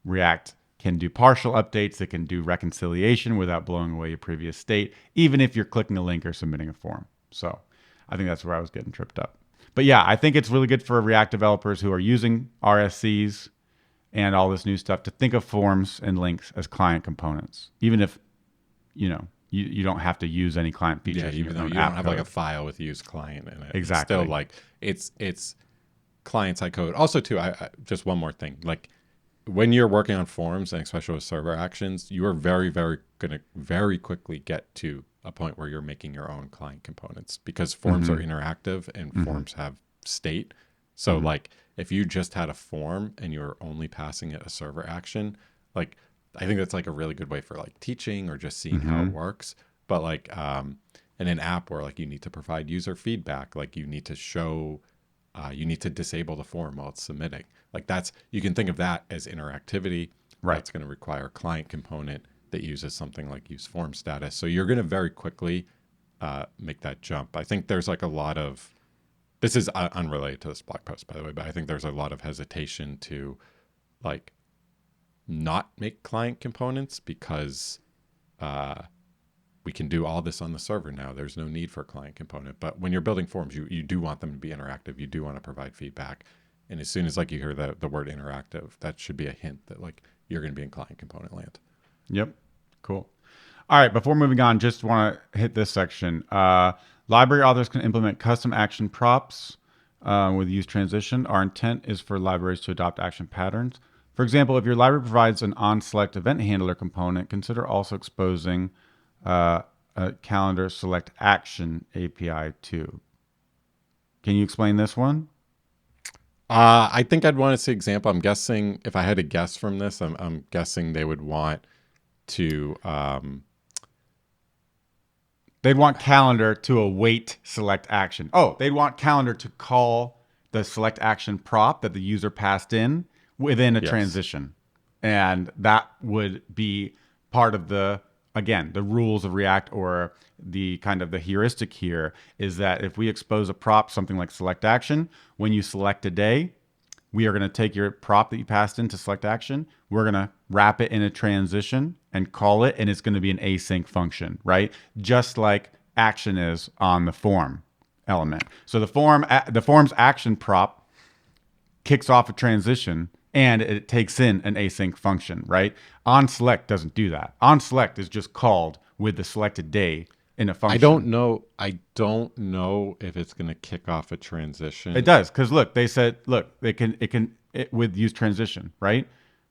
React can do partial updates. It can do reconciliation without blowing away your previous state, even if you're clicking a link or submitting a form. So I think that's where I was getting tripped up. But yeah, I think it's really good for React developers who are using RSCs and all this new stuff to think of forms and links as client components, even if you don't have to use any client features. Yeah, even though you don't have like a file with use client in it. Exactly. It's still like it's client side code. Also, too, I just one more thing. Like when you're working on forms and especially with server actions, you are very, very going to very quickly get to a point where you're making your own client components because forms are interactive and forms have state. So like if you just had a form and you're only passing it a server action, like I think that's like a really good way for like teaching or just seeing how it works. But like in an app where like you need to provide user feedback, like you need to show, you need to disable the form while it's submitting. Like you can think of that as interactivity. Right. That's going to require a client component that uses something like use form status. So you're going to very quickly make that jump. I think there's like a lot of, this is unrelated to this blog post, by the way, but I think there's a lot of hesitation to like not make client components because we can do all this on the server now. There's no need for a client component. But when you're building forms, you do want them to be interactive. You do want to provide feedback. And as soon as like you hear the word interactive, that should be a hint that like you're going to be in client component land. Yep. Cool. All right. Before moving on, just want to hit this section. Library authors can implement custom action props with use transition. Our intent is for libraries to adopt action patterns. For example, if your library provides an on-select event handler component, consider also exposing a calendar select action API too. Can you explain this one? I think I'd want to see example. I'm guessing if I had to guess from this, I'm guessing they would want to They'd want calendar to await select action. Oh, they'd want calendar to call the select action prop that the user passed in within a Yes. transition. And that would be part of the, again, the rules of React, or the kind of the heuristic here is that if we expose a prop, something like select action, when you select a day, we are going to take your prop that you passed into select action. We're going to wrap it in a transition and call it, and it's going to be an async function, right? Just like action is on the form element. So the form's action prop kicks off a transition and it takes in an async function, right? OnSelect doesn't do that. OnSelect is just called with the selected day in a function. I don't know if it's going to kick off a transition. It does, because look, they said, look, with use transition, right?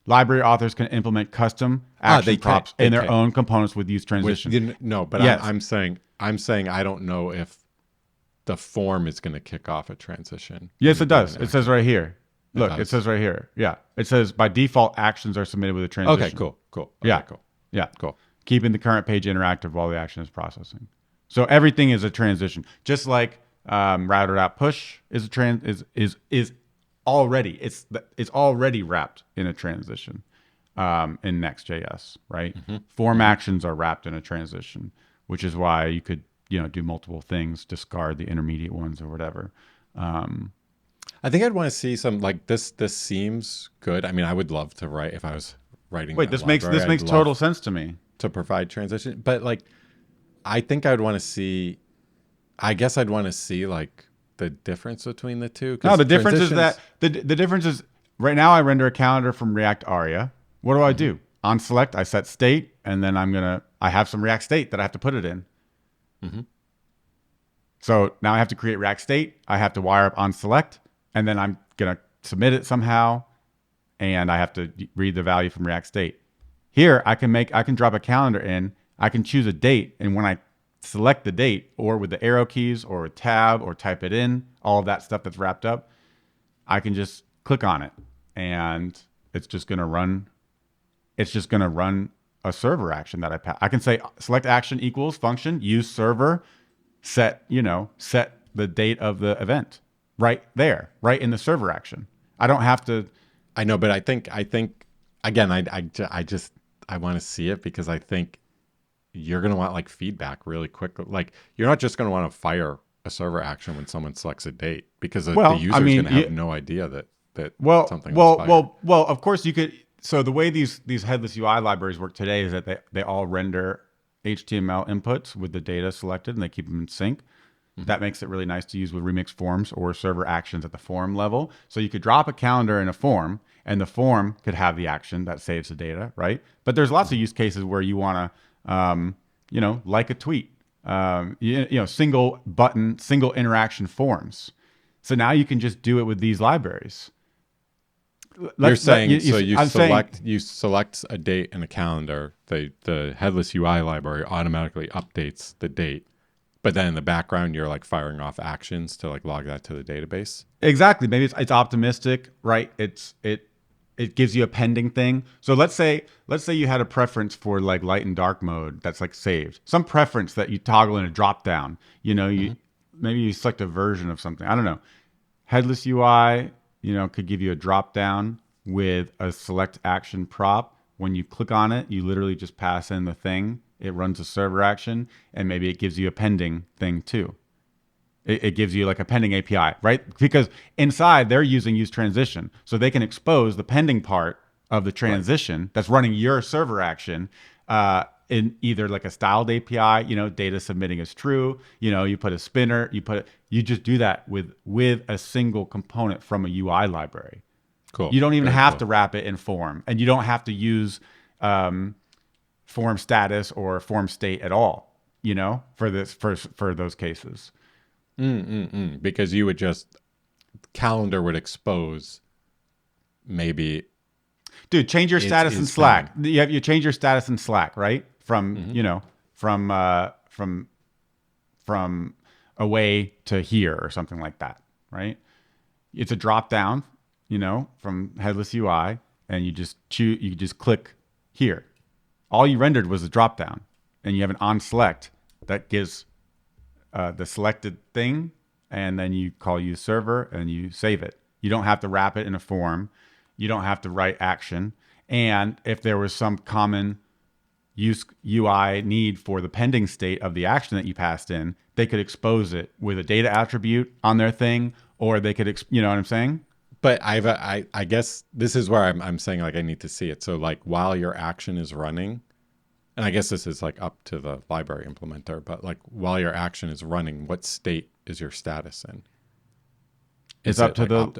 Library authors can implement custom action props in their own components with use transition. No, but Yes. I'm saying I don't know if the form is going to kick off a transition. Yes, it does. It says right here. Look, does. it says right here. Yeah, it says by default actions are submitted with a transition. Okay, cool. Okay, Yeah, cool. Yeah, Cool. Keeping the current page interactive while the action is processing. So everything is a transition, just like router.push is is already it's already wrapped in a transition in Next.js, right? Form actions are wrapped in a transition, which is why you could do multiple things, discard the intermediate ones or whatever. I think I'd want to see some like this. This seems good. I mean, I would love to write if I was writing. Wait, that this makes library, I'd love total sense to me. to provide transition, but like, I think I'd want to see. I guess I'd want to see like the difference between the two. 'Cause No, the difference is transitions- that the difference is right now I render a calendar from React Aria. What do I do? On select, I set state, and then I have some React state that I have to put it in. So now I have to create React state. I have to wire up on select, and then I'm gonna submit it somehow, and I have to read the value from React state. Here I can drop a calendar in. I can choose a date, and when I select the date, or with the arrow keys, or with tab, or type it in, all of that stuff that's wrapped up, I can just click on it, and it's just gonna run. It's just gonna run a server action that I pass. I can say select action equals function use server, set the date of the event right there, right in the server action. I don't have to. I know, but I think again, I want to see it because I think you're going to want like feedback really quick. Like you're not just going to want to fire a server action when someone selects a date because the user is going to have no idea that something was fired. Well, of course you could. So the way these headless UI libraries work today is that they all render HTML inputs with the data selected, and they keep them in sync. That makes it really nice to use with remix forms or server actions at the form level. So you could drop a calendar in a form, and the form could have the action that saves the data, right? But there's lots of use cases where you want to, like a tweet, single button, single interaction forms. So now you can just do it with these libraries. You're saying you select a date in a calendar. The headless UI library automatically updates the date. But then in the background, you're like firing off actions to like log that to the database. Exactly. Maybe it's optimistic, right? It gives you a pending thing. So let's say you had a preference for like light and dark mode that's like saved. Some preference that you toggle in a drop down. Maybe you select a version of something. I don't know. Headless UI, could give you a drop down with a select action prop. When you click on it, you literally just pass in the thing. It runs a server action, and maybe it gives you a pending thing too. It gives you like a pending API, right? Because inside they're using use transition, so they can expose the pending part of the transition that's running your server action in either like a styled API, data submitting as true. You put a spinner, you just do that with a single component from a UI library. Cool. You don't even have to wrap it in form, and you don't have to use form status or form state at all, for those cases. Because you would just calendar would expose maybe. Dude, change your status in Slack. You change your status in Slack, right? From from away to here or something like that, right? It's a drop down, from headless UI, and you just click here. All you rendered was a drop down, and you have an on select that gives the selected thing, and then you call use server and you save it. You don't have to wrap it in a form. You don't have to write action. And if there was some common use UI need for the pending state of the action that you passed in, they could expose it with a data attribute on their thing, or they could, you know what I'm saying? But I guess this is where I'm saying like I need to see it. So like while your action is running, and I guess this is like up to the library implementer, but like while your action is running, what state is your status in? It's up to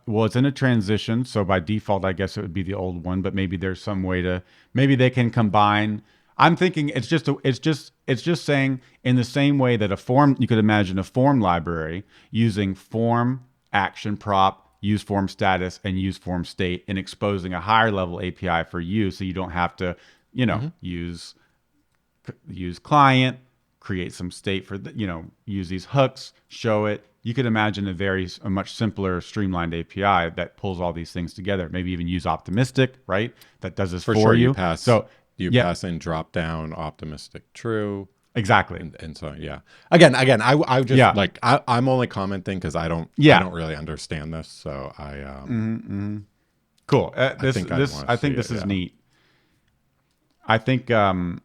well, it's in a transition, so by default I guess it would be the old one, but maybe there's some way to, maybe they can combine. I'm thinking it's just saying in the same way that a form, you could imagine a form library using form action prop, use form status, and use form state, and exposing a higher level API for you, so you don't have to, use client, create some state for use these hooks, show it. You could imagine a much simpler, streamlined API that pulls all these things together. Maybe even use Optimistic, right? That does this for sure, you. You pass in drop down optimistic true. Exactly. And so, yeah. Again, I just like, I'm only commenting because I don't really understand this. So cool. I think this is neat. I think it's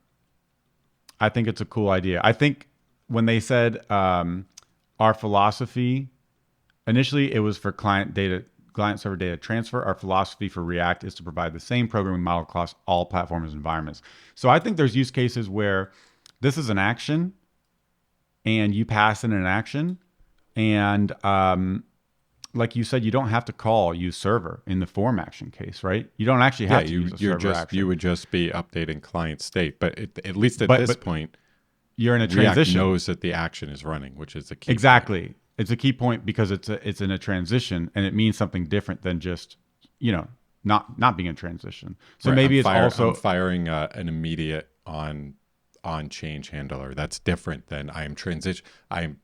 a cool idea. I think when they said our philosophy, initially it was for client server data transfer. Our philosophy for React is to provide the same programming model across all platforms and environments. So I think there's use cases where this is an action and you pass in an action, and like you said, you don't have to call use server in the form action case, right? You don't actually have to use a server action. You would just be updating client state, but at least at this point, you're in a React transition. knows that the action is running, which is the key. Exactly. Point. It's a key point because it's in a transition, and it means something different than just not being in transition. So maybe I'm firing an immediate on change handler. That's different than I am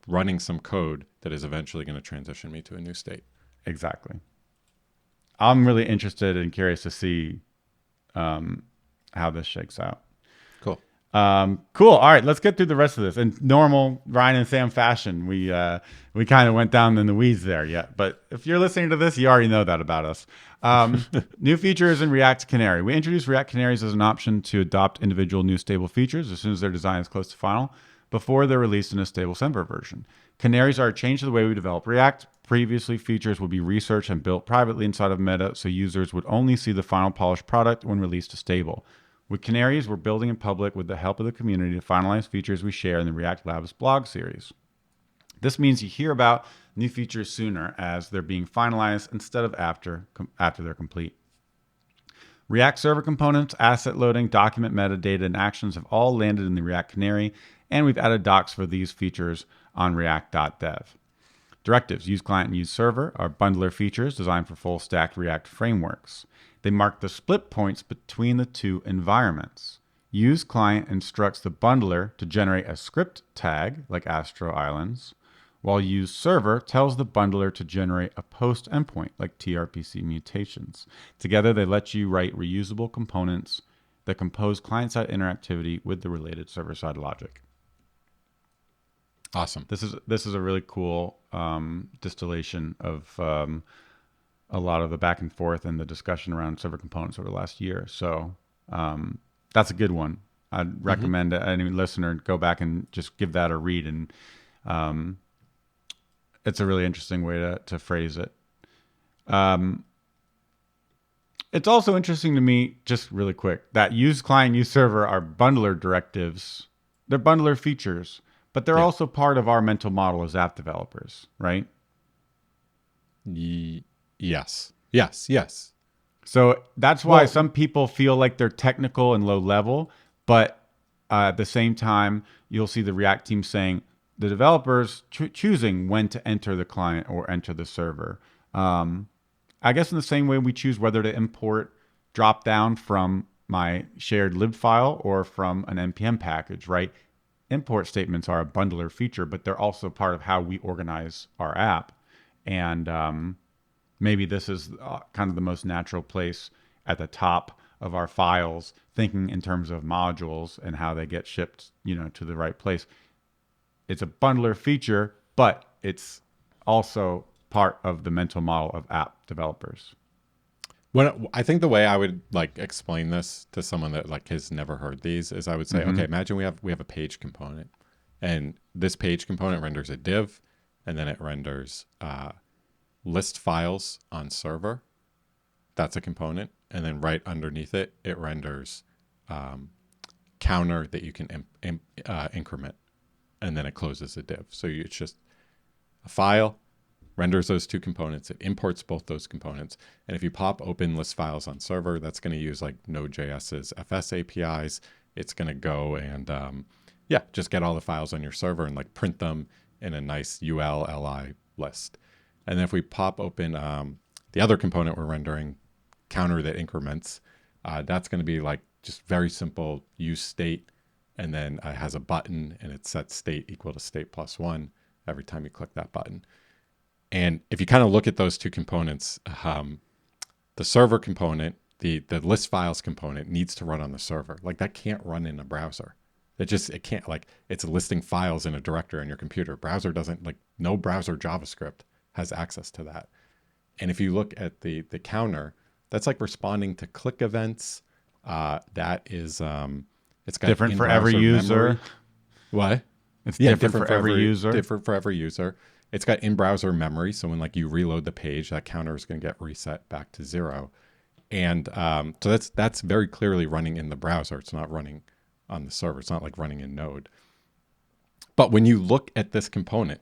running some code that is eventually going to transition me to a new state. Exactly. I'm really interested and curious to see how this shakes out. Cool. Cool. All right, let's get through the rest of this. In normal Ryan and Sam fashion, we kind of went down in the weeds there yet. But if you're listening to this, you already know that about us. New features in React Canary. We introduced React Canaries as an option to adopt individual new stable features as soon as their design is close to final, before they're released in a stable Semver version. Canaries are a change to the way we develop React. Previously, features would be researched and built privately inside of Meta, so users would only see the final polished product when released to stable. With Canaries, we're building in public with the help of the community to finalize features we share in the React Labs blog series. This means you hear about new features sooner as they're being finalized instead of after they're complete. React server components, asset loading, document metadata, and actions have all landed in the React Canary, and we've added docs for these features on react.dev. Directives, use client and use server, are bundler features designed for full stack React frameworks. They mark the split points between the two environments. Use client instructs the bundler to generate a script tag, like Astro Islands, while use server tells the bundler to generate a post endpoint, like TRPC mutations. Together, they let you write reusable components that compose client-side interactivity with the related server-side logic. Awesome. This is a really cool distillation of a lot of the back and forth and the discussion around server components over the last year. So that's a good one. I'd recommend any listener go back and just give that a read. And it's a really interesting way to phrase it. It's also interesting to me, just really quick, that use client, use server are bundler directives. They're bundler features, but they're also part of our mental model as app developers, right? Yes. So that's why some people feel like they're technical and low level, but at the same time, you'll see the React team saying the developers choosing when to enter the client or enter the server. I guess in the same way we choose whether to import drop down from my shared lib file or from an NPM package, right? Import statements are a bundler feature, but they're also part of how we organize our app. And maybe this is kind of the most natural place at the top of our files, thinking in terms of modules and how they get shipped, to the right place. It's a bundler feature, but it's also part of the mental model of app developers. When I think the way I would like explain this to someone that like has never heard these is I would say, okay, imagine we have a page component, and this page component renders a div, and then it renders list files on server. That's a component, and then right underneath it, it renders counter that you can increment, and then it closes a div. So it's just a file, renders those two components. It imports both those components. And if you pop open list files on server, that's going to use like Node.js's FS APIs. It's going to go and just get all the files on your server and like print them in a nice UL-li list. And then if we pop open the other component we're rendering, counter that increments, that's going to be like just very simple use state. And then it has a button and it sets state equal to state plus 1 every time you click that button. And if you kind of look at those two components, the server component, the list files component needs to run on the server. Like that can't run in a browser. It can't, like it's listing files in a directory on your computer. Browser doesn't, like no browser JavaScript has access to that. And if you look at the counter, that's like responding to click events. That is, it's got different for every user. Memory. What? It's different for every user. Different for every user. It's got in-browser memory, so when like you reload the page, that counter is going to get reset back to 0. And so that's very clearly running in the browser. It's not running on the server. It's not like running in Node. But when you look at this component,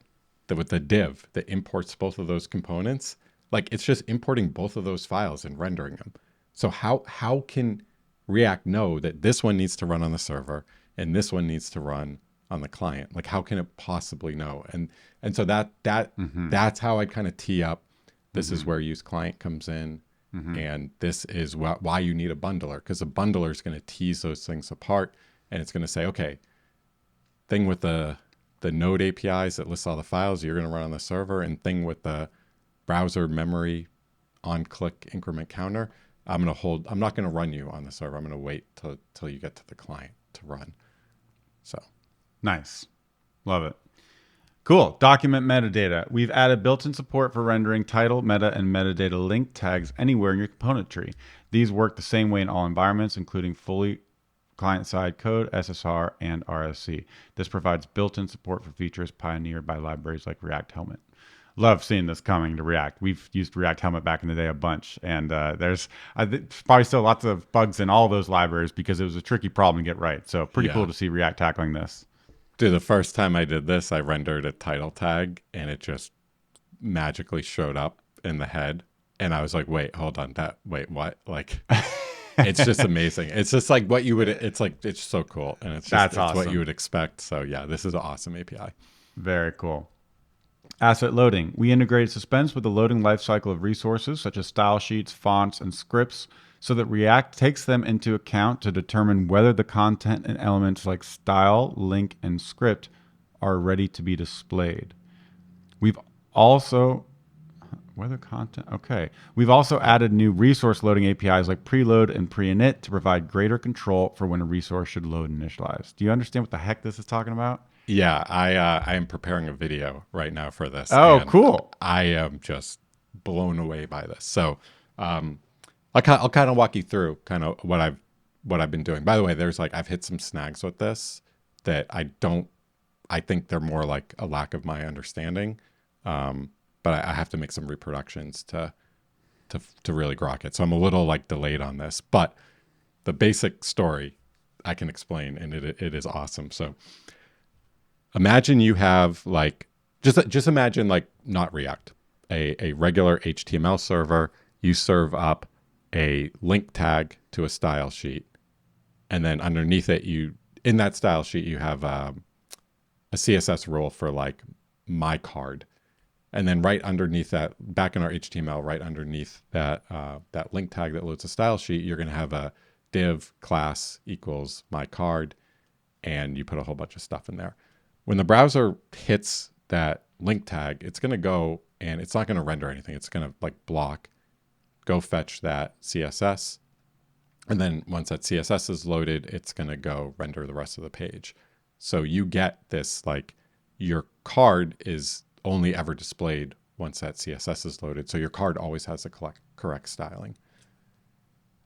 with the div that imports both of those components, like it's just importing both of those files and rendering them. So how can React know that this one needs to run on the server and this one needs to run on the client? Like how can it possibly know? And so that's how I kind of tee up. This is where use client comes in, and this is why you need a bundler, because a bundler is going to tease those things apart, and it's going to say, okay, thing with the Node APIs that lists all the files you're going to run on the server, and thing with the browser memory on click increment counter, I'm not going to run you on the server. I'm going to wait till you get to the client to run. So nice. Love it. Cool. Document metadata. We've added built-in support for rendering title, meta, and metadata link tags anywhere in your component tree. These work the same way in all environments, including fully client-side code, SSR, and RSC. This provides built-in support for features pioneered by libraries like React Helmet. Love seeing this coming to React. We've used React Helmet back in the day a bunch, and there's probably still lots of bugs in all those libraries because it was a tricky problem to get right. So pretty cool to see React tackling this. Dude, the first time I did this, I rendered a title tag, and it just magically showed up in the head, and I was like, wait, hold on, wait, what? Like, it's just amazing. It's just like what you would, it's so cool, and it's awesome. What you would expect. So yeah, this is an awesome API. Very cool. Asset loading. We integrated Suspense with the loading lifecycle of resources such as style sheets, fonts, and scripts so that React takes them into account to determine whether the content and elements like style, link, and script are ready to be displayed. We've also added new resource loading APIs like preload and pre-init to provide greater control for when a resource should load and initialize. Do you understand what the heck this is talking about? Yeah, I am preparing a video right now for this. Oh, cool. I am just blown away by this. So I'll kind of walk you through kind of what I've been doing. By the way, I've hit some snags with this that I think they're more like a lack of my understanding. But I have to make some reproductions to really grok it. So I'm a little like delayed on this, but the basic story I can explain, and it is awesome. So imagine you have like, just imagine like not React, a regular HTML server. You serve up a link tag to a style sheet, and then underneath it, in that style sheet, you have a CSS rule for like my card. And then right underneath that, back in our HTML, right underneath that link tag that loads a style sheet, you're going to have a div class equals my card, and you put a whole bunch of stuff in there. When the browser hits that link tag, it's going to go and it's not going to render anything. It's going to like block, go fetch that CSS, And then once that CSS is loaded, it's going to go render the rest of the page. So you get this, like, your card is only ever displayed once that CSS is loaded. So your card always has the correct styling.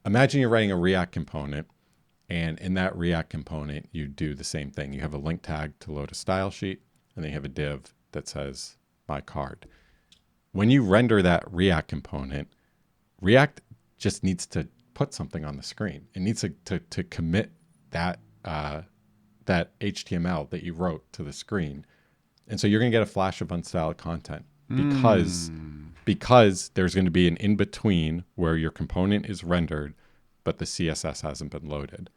Imagine you're writing a React component, and in that React component, you do the same thing. You have a link tag to load a style sheet, and then you have a div that says my card. When you render that React component, React just needs to put something on the screen. It needs to commit that that HTML that you wrote to the screen. And so you're going to get a flash of unstyled content because there's going to be an in-between where your component is rendered, but the CSS hasn't been loaded.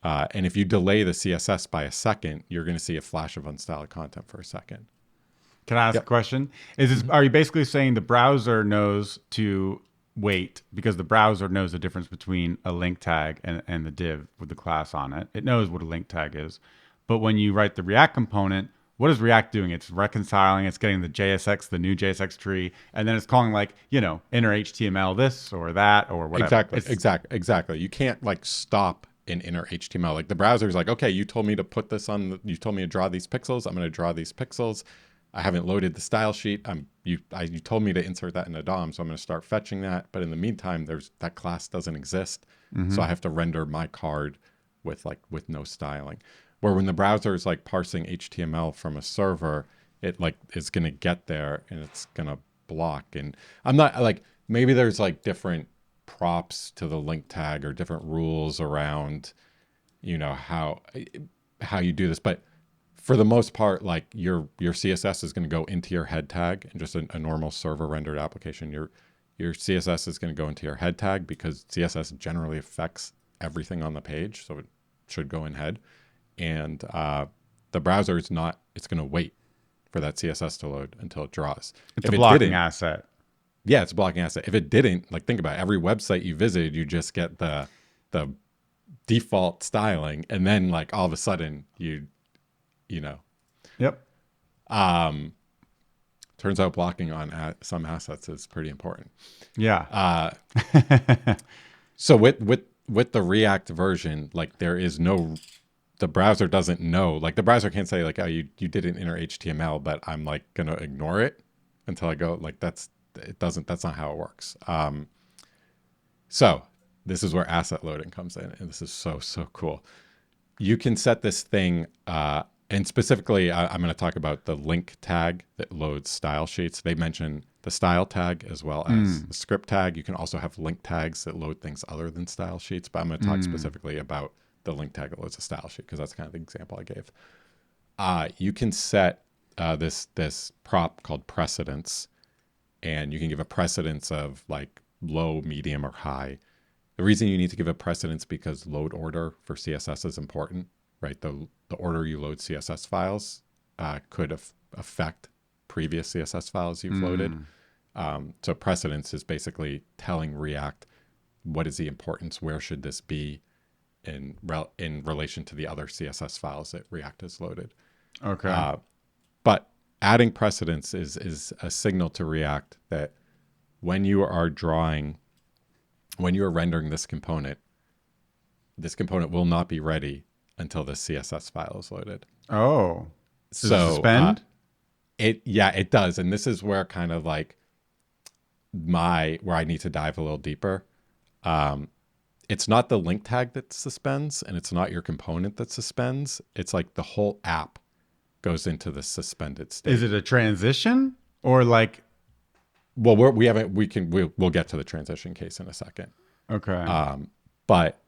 And if you delay the CSS by a second, you're going to see a flash of unstyled content for a second. Can I ask a question? Are you basically saying the browser knows to wait because the browser knows the difference between a link tag and the div with the class on it? It knows what a link tag is. But when you write the React component, what is React doing? It's reconciling, it's getting the JSX, the new JSX tree, and then it's calling like, inner HTML this or that or whatever. Exactly. You can't like stop in inner HTML. Like the browser is like, okay, you told me to put this on, you told me to draw these pixels. I'm going to draw these pixels. I haven't loaded the style sheet. You told me to insert that in a DOM, so I'm going to start fetching that. But in the meantime, that class doesn't exist, so I have to render my card with no styling. Where when the browser is like parsing HTML from a server, it like is going to get there and it's going to block. And I'm not like, maybe there's like different props to the link tag or different rules around, how you do this, but for the most part, like your CSS is going to go into your head tag, and just a normal server rendered application, your CSS is going to go into your head tag because CSS generally affects everything on the page, so it should go in head. And the browser is not; it's going to wait for that CSS to load until it draws. It's a blocking asset. Yeah, it's a blocking asset. If it didn't, like think about it, every website you visited, you just get the default styling, and then like all of a sudden Yep. Turns out blocking on some assets is pretty important. Yeah. So with the React version, like the browser doesn't know. Like the browser can't say like, oh, you did an inner HTML, but I'm like gonna ignore it until I go. Like that's not how it works. So this is where asset loading comes in, and this is so cool. You can set this thing. And specifically, I'm going to talk about the link tag that loads style sheets. They mention the style tag as well as the script tag. You can also have link tags that load things other than style sheets, but I'm going to talk specifically about the link tag that loads a style sheet because that's kind of the example I gave. You can set this prop called precedence, and you can give a precedence of like low, medium, or high. The reason you need to give a precedence because load order for CSS is important, right? The order you load CSS files could affect previous CSS files you've loaded. So precedence is basically telling React what is the importance, where should this be in relation to the other CSS files that React has loaded. Okay. But adding precedence is a signal to React that when you are rendering this component will not be ready until the CSS file is loaded. Oh, so suspend? It does. And this is where kind of like where I need to dive a little deeper. It's not the link tag that suspends, and it's not your component that suspends. It's like the whole app goes into the suspended state. Is it a transition or like? Well, we'll get to the transition case in a second. Okay. But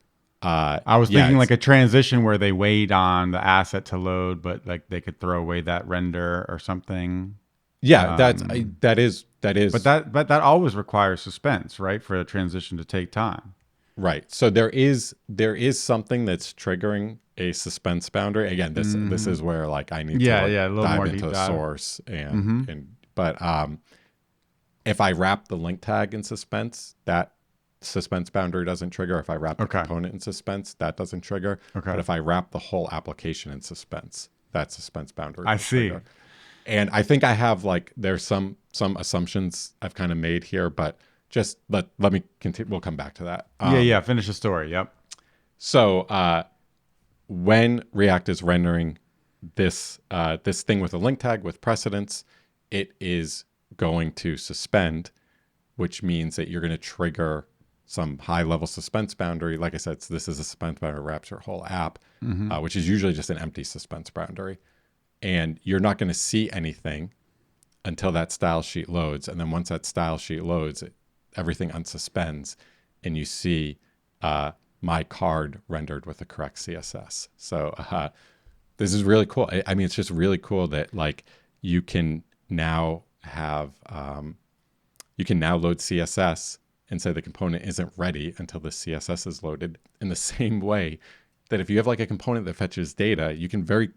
I was thinking like a transition where they wait on the asset to load, but like they could throw away that render or something. Yeah, that is. But that always requires suspense, right, for a transition to take time. Right. So there is something that's triggering a suspense boundary. Again, this is where like I need to dive into the source but if I wrap the link tag in suspense, that suspense boundary doesn't trigger. If I wrap the component in suspense, that doesn't trigger. But if I wrap the whole application in suspense, that suspense boundary I see. Trigger. And I think I have like there's some assumptions I've kind of made here, but just let me continue. We'll come back to that. Finish the story. Yep. So when React is rendering this thing with a link tag with precedence, it is going to suspend, which means that you're going to trigger some high level suspense boundary. Like I said, this is a suspense boundary that wraps your whole app, which is usually just an empty suspense boundary. And you're not going to see anything until that style sheet loads. And then once that style sheet loads, everything unsuspends and you see my card rendered with the correct CSS. So this is really cool. I mean, it's just really cool that like you can now have, you can now load CSS and say the component isn't ready until the CSS is loaded, in the same way that if you have like a component that fetches data, you can very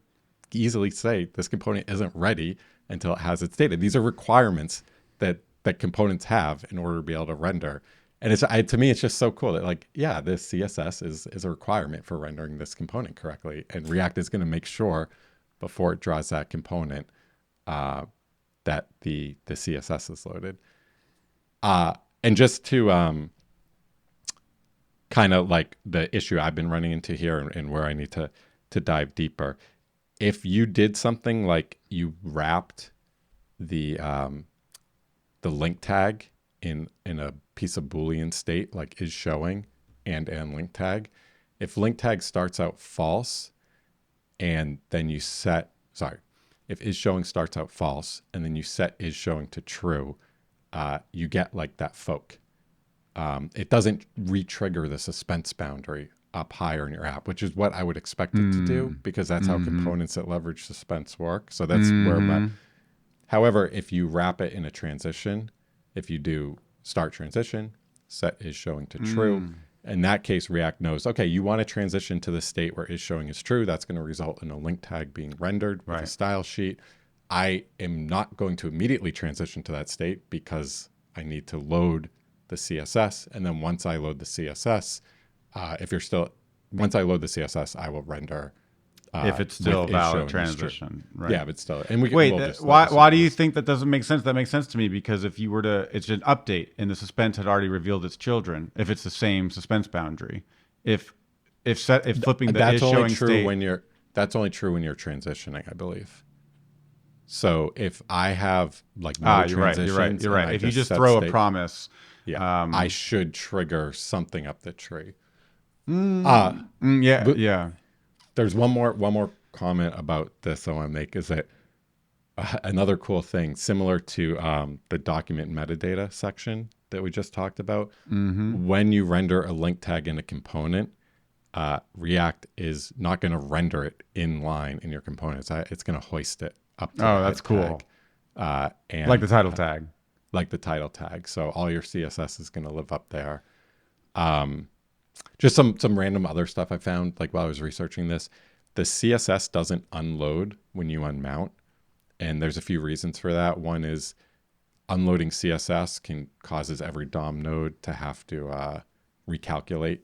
easily say this component isn't ready until it has its data. These are requirements that components have in order to be able to render. And it's to me, it's just so cool that like, yeah, this CSS is a requirement for rendering this component correctly. And React is going to make sure before it draws that component that the CSS is loaded. And just to kind of like the issue I've been running into here and where I need to dive deeper. If you did something like you wrapped the link tag in a piece of Boolean state, like is showing and link tag, if link tag starts out false and then you set, if is showing starts out false and then you set is showing to true, you get like that fork. It doesn't re-trigger the suspense boundary up higher in your app, which is what I would expect it to do, because that's how components that leverage suspense work. So that's where however, if you wrap it in a transition, if you do start transition, set is showing to true, in that case, React knows, okay, you want to transition to the state where is showing is true. That's going to result in a link tag being rendered with a style sheet. I am not going to immediately transition to that state because I need to load the CSS. And then once I load the CSS, once I load the CSS, I will render. If it's still a valid transition, right? Yeah, but still. And why do you think that doesn't make sense? That makes sense to me, because if you were to, it's an update and the suspense had already revealed its children. If it's the same suspense boundary, if flipping the that's is only showing true state, when you're transitioning, I believe. So if I have like no transitions, you're right. If you just throw a promise, I should trigger something up the tree. Yeah. There's one more comment about this I want to make, is that another cool thing, similar to the document metadata section that we just talked about, when you render a link tag in a component, React is not going to render it in line in your components. It's going to hoist it up to the that's cool. Tag, and Like the title tag. Like the title tag. So all your CSS is going to live up there. Just some random other stuff I found, like while I was researching this. The CSS doesn't unload when you unmount, and there's a few reasons for that. One is unloading CSS causes every DOM node to have to recalculate,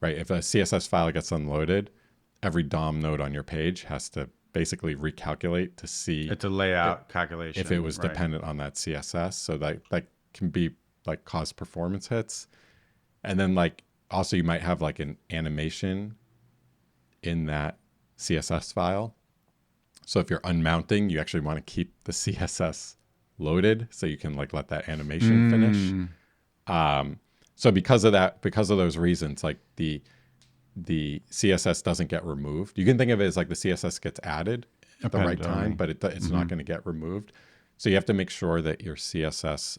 right? If a CSS file gets unloaded, every DOM node on your page has to basically recalculate to see. It's a layout calculation. If it was dependent on that CSS, so that can be like cause performance hits. And then like also you might have like an animation in that CSS file. So if you're unmounting, you actually want to keep the CSS loaded so you can like let that animation finish. So because of those reasons, like the CSS doesn't get removed. You can think of it as like the CSS gets added at the right time, but it's not going to get removed. So you have to make sure that your CSS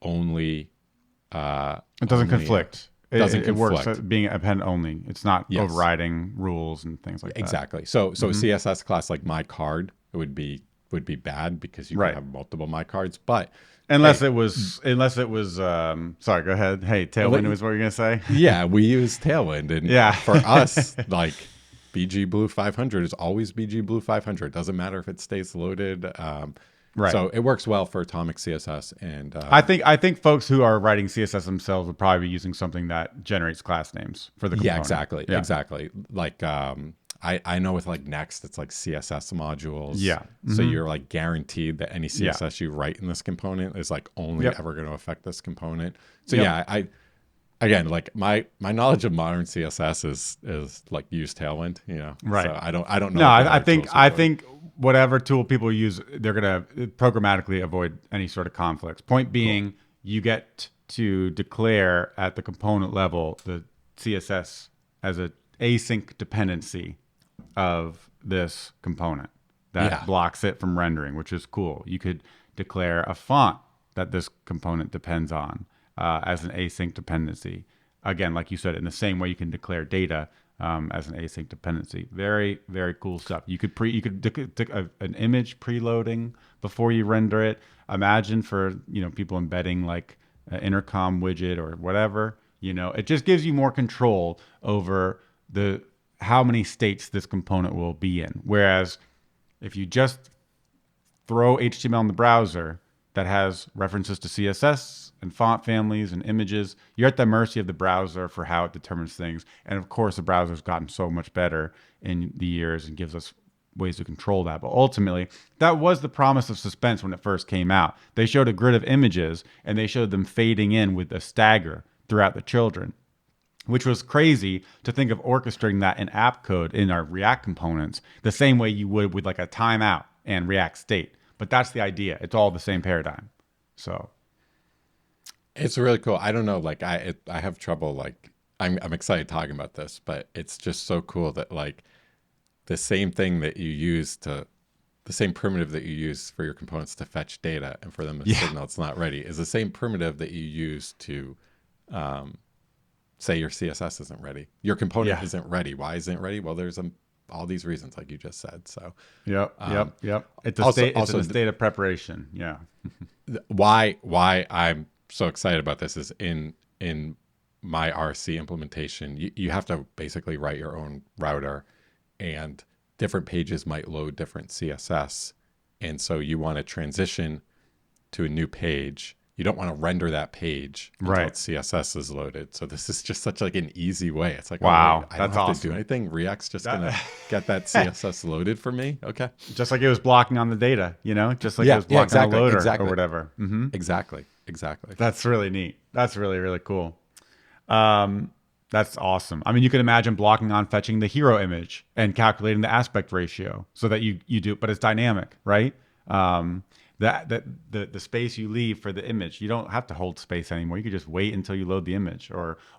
only it doesn't conflict. It works being append only. It's not overriding rules and things like that. Exactly. So a CSS class like my card, it would be bad because you can have multiple my cards. But unless it was sorry, go ahead. Hey, Tailwind was what you're gonna say. Yeah, we use Tailwind, and for us, like BG Blue 500 is always BG Blue 500. It doesn't matter if it stays loaded. So it works well for Atomic CSS, and I think folks who are writing CSS themselves would probably be using something that generates class names for the component. Exactly. Like I know with like Next, it's like CSS modules. Yeah. So you're like guaranteed that any CSS you write in this component is like only ever going to affect this component. So again, like my knowledge of modern CSS is like use Tailwind, you know. Right. So I don't know No, what the I other think tools are doing. whatever tool people use, they're gonna programmatically avoid any sort of conflicts. Point Cool. being, you get to declare at the component level the CSS as a async dependency of this component that Yeah. blocks it from rendering, which is cool. You could declare a font that this component depends on as an async dependency. Again, like you said, in the same way you can declare data as an async dependency. Very, very cool stuff. An image preloading before you render it. Imagine for people embedding like an intercom widget or whatever. It just gives you more control over the how many states this component will be in. Whereas if you just throw HTML in the browser that has references to CSS and font families and images, you're at the mercy of the browser for how it determines things. And of course, the browser's gotten so much better in the years and gives us ways to control that. But ultimately, that was the promise of Suspense when it first came out. They showed a grid of images and they showed them fading in with a stagger throughout the children, which was crazy to think of orchestrating that in app code in our React components the same way you would with like a timeout and React state. But that's the idea. It's all the same paradigm. So, It's really cool. I don't know, like I have trouble like I'm excited talking about this, but it's just so cool that like the same thing that you use to the same primitive that you use for your components to fetch data and for them to yeah. signal it's not ready is the same primitive that you use to say your CSS isn't ready. Your component Yeah. isn't ready. Why isn't it ready? Well, there's all these reasons, like you just said. So Yep. Yep. It's a also state. It's in a state of preparation. Yeah. why I'm so excited about this is in my RC implementation, you have to basically write your own router, and different pages might load different CSS, and so you want to transition to a new page. You don't want to render that page until Right. its CSS is loaded. So this is just such like an easy way. It's like, oh wait, Wow. I don't That's have to do awesome. anything. React's just gonna That, get that CSS loaded for me. Okay. just like it was blocking on the data, just like it Yeah. was Yeah. blocking on a Exactly. loader or Exactly. whatever. Exactly. Exactly. That's really neat. That's really, really cool. Um, that's awesome. I mean, you can imagine blocking on fetching the hero image and calculating the aspect ratio so that you do, but it's dynamic, right? That the space you leave for the image, you don't have to hold space anymore. You could just wait until you load the image,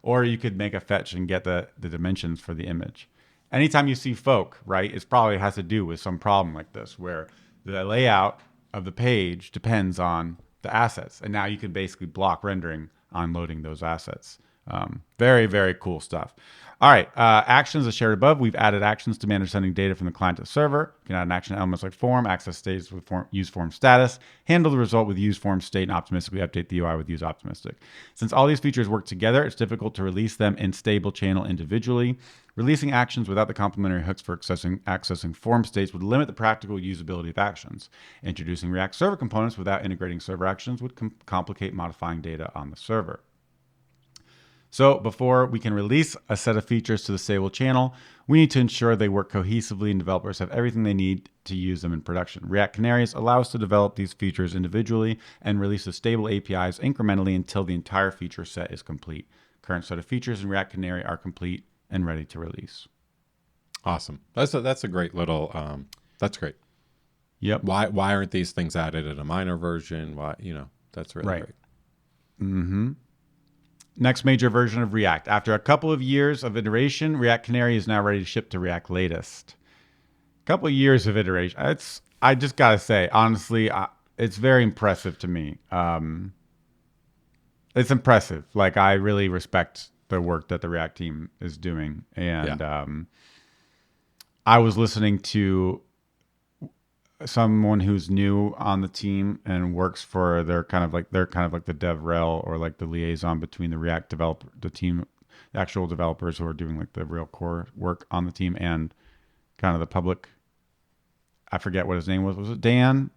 or you could make a fetch and get the dimensions for the image. Anytime you see folk, right, it probably has to do with some problem like this where the layout of the page depends on the assets, and now you can basically block rendering on loading those assets. Very, very cool stuff. All right, actions as shared above. We've added actions to manage sending data from the client to server. You can add an action elements like form, access states with use form status, handle the result with use form state, and optimistically update the UI with use optimistic. Since all these features work together, it's difficult to release them in stable channel individually. Releasing actions without the complementary hooks for accessing form states would limit the practical usability of actions. Introducing React server components without integrating server actions would complicate modifying data on the server. So before we can release a set of features to the stable channel, we need to ensure they work cohesively and developers have everything they need to use them in production. React Canaries allow us to develop these features individually and release the stable APIs incrementally until the entire feature set is complete. Current set of features in React Canary are complete and ready to release. Awesome. That's a great little. That's great. Yep. Why aren't these things added in a minor version? Why that's really Right. great. Next major version of React. After a couple of years of iteration, React Canary is now ready to ship to React Latest. A couple of years of iteration. I just gotta say, honestly, it's very impressive to me. It's impressive. Like I really respect the work that the React team is doing, Yeah. and I was listening to someone who's new on the team and works for they're kind of like the DevRel or like the liaison between the React developer, the team, the actual developers who are doing like the real core work on the team, and kind of the public. I forget what his name was. Was it Dan?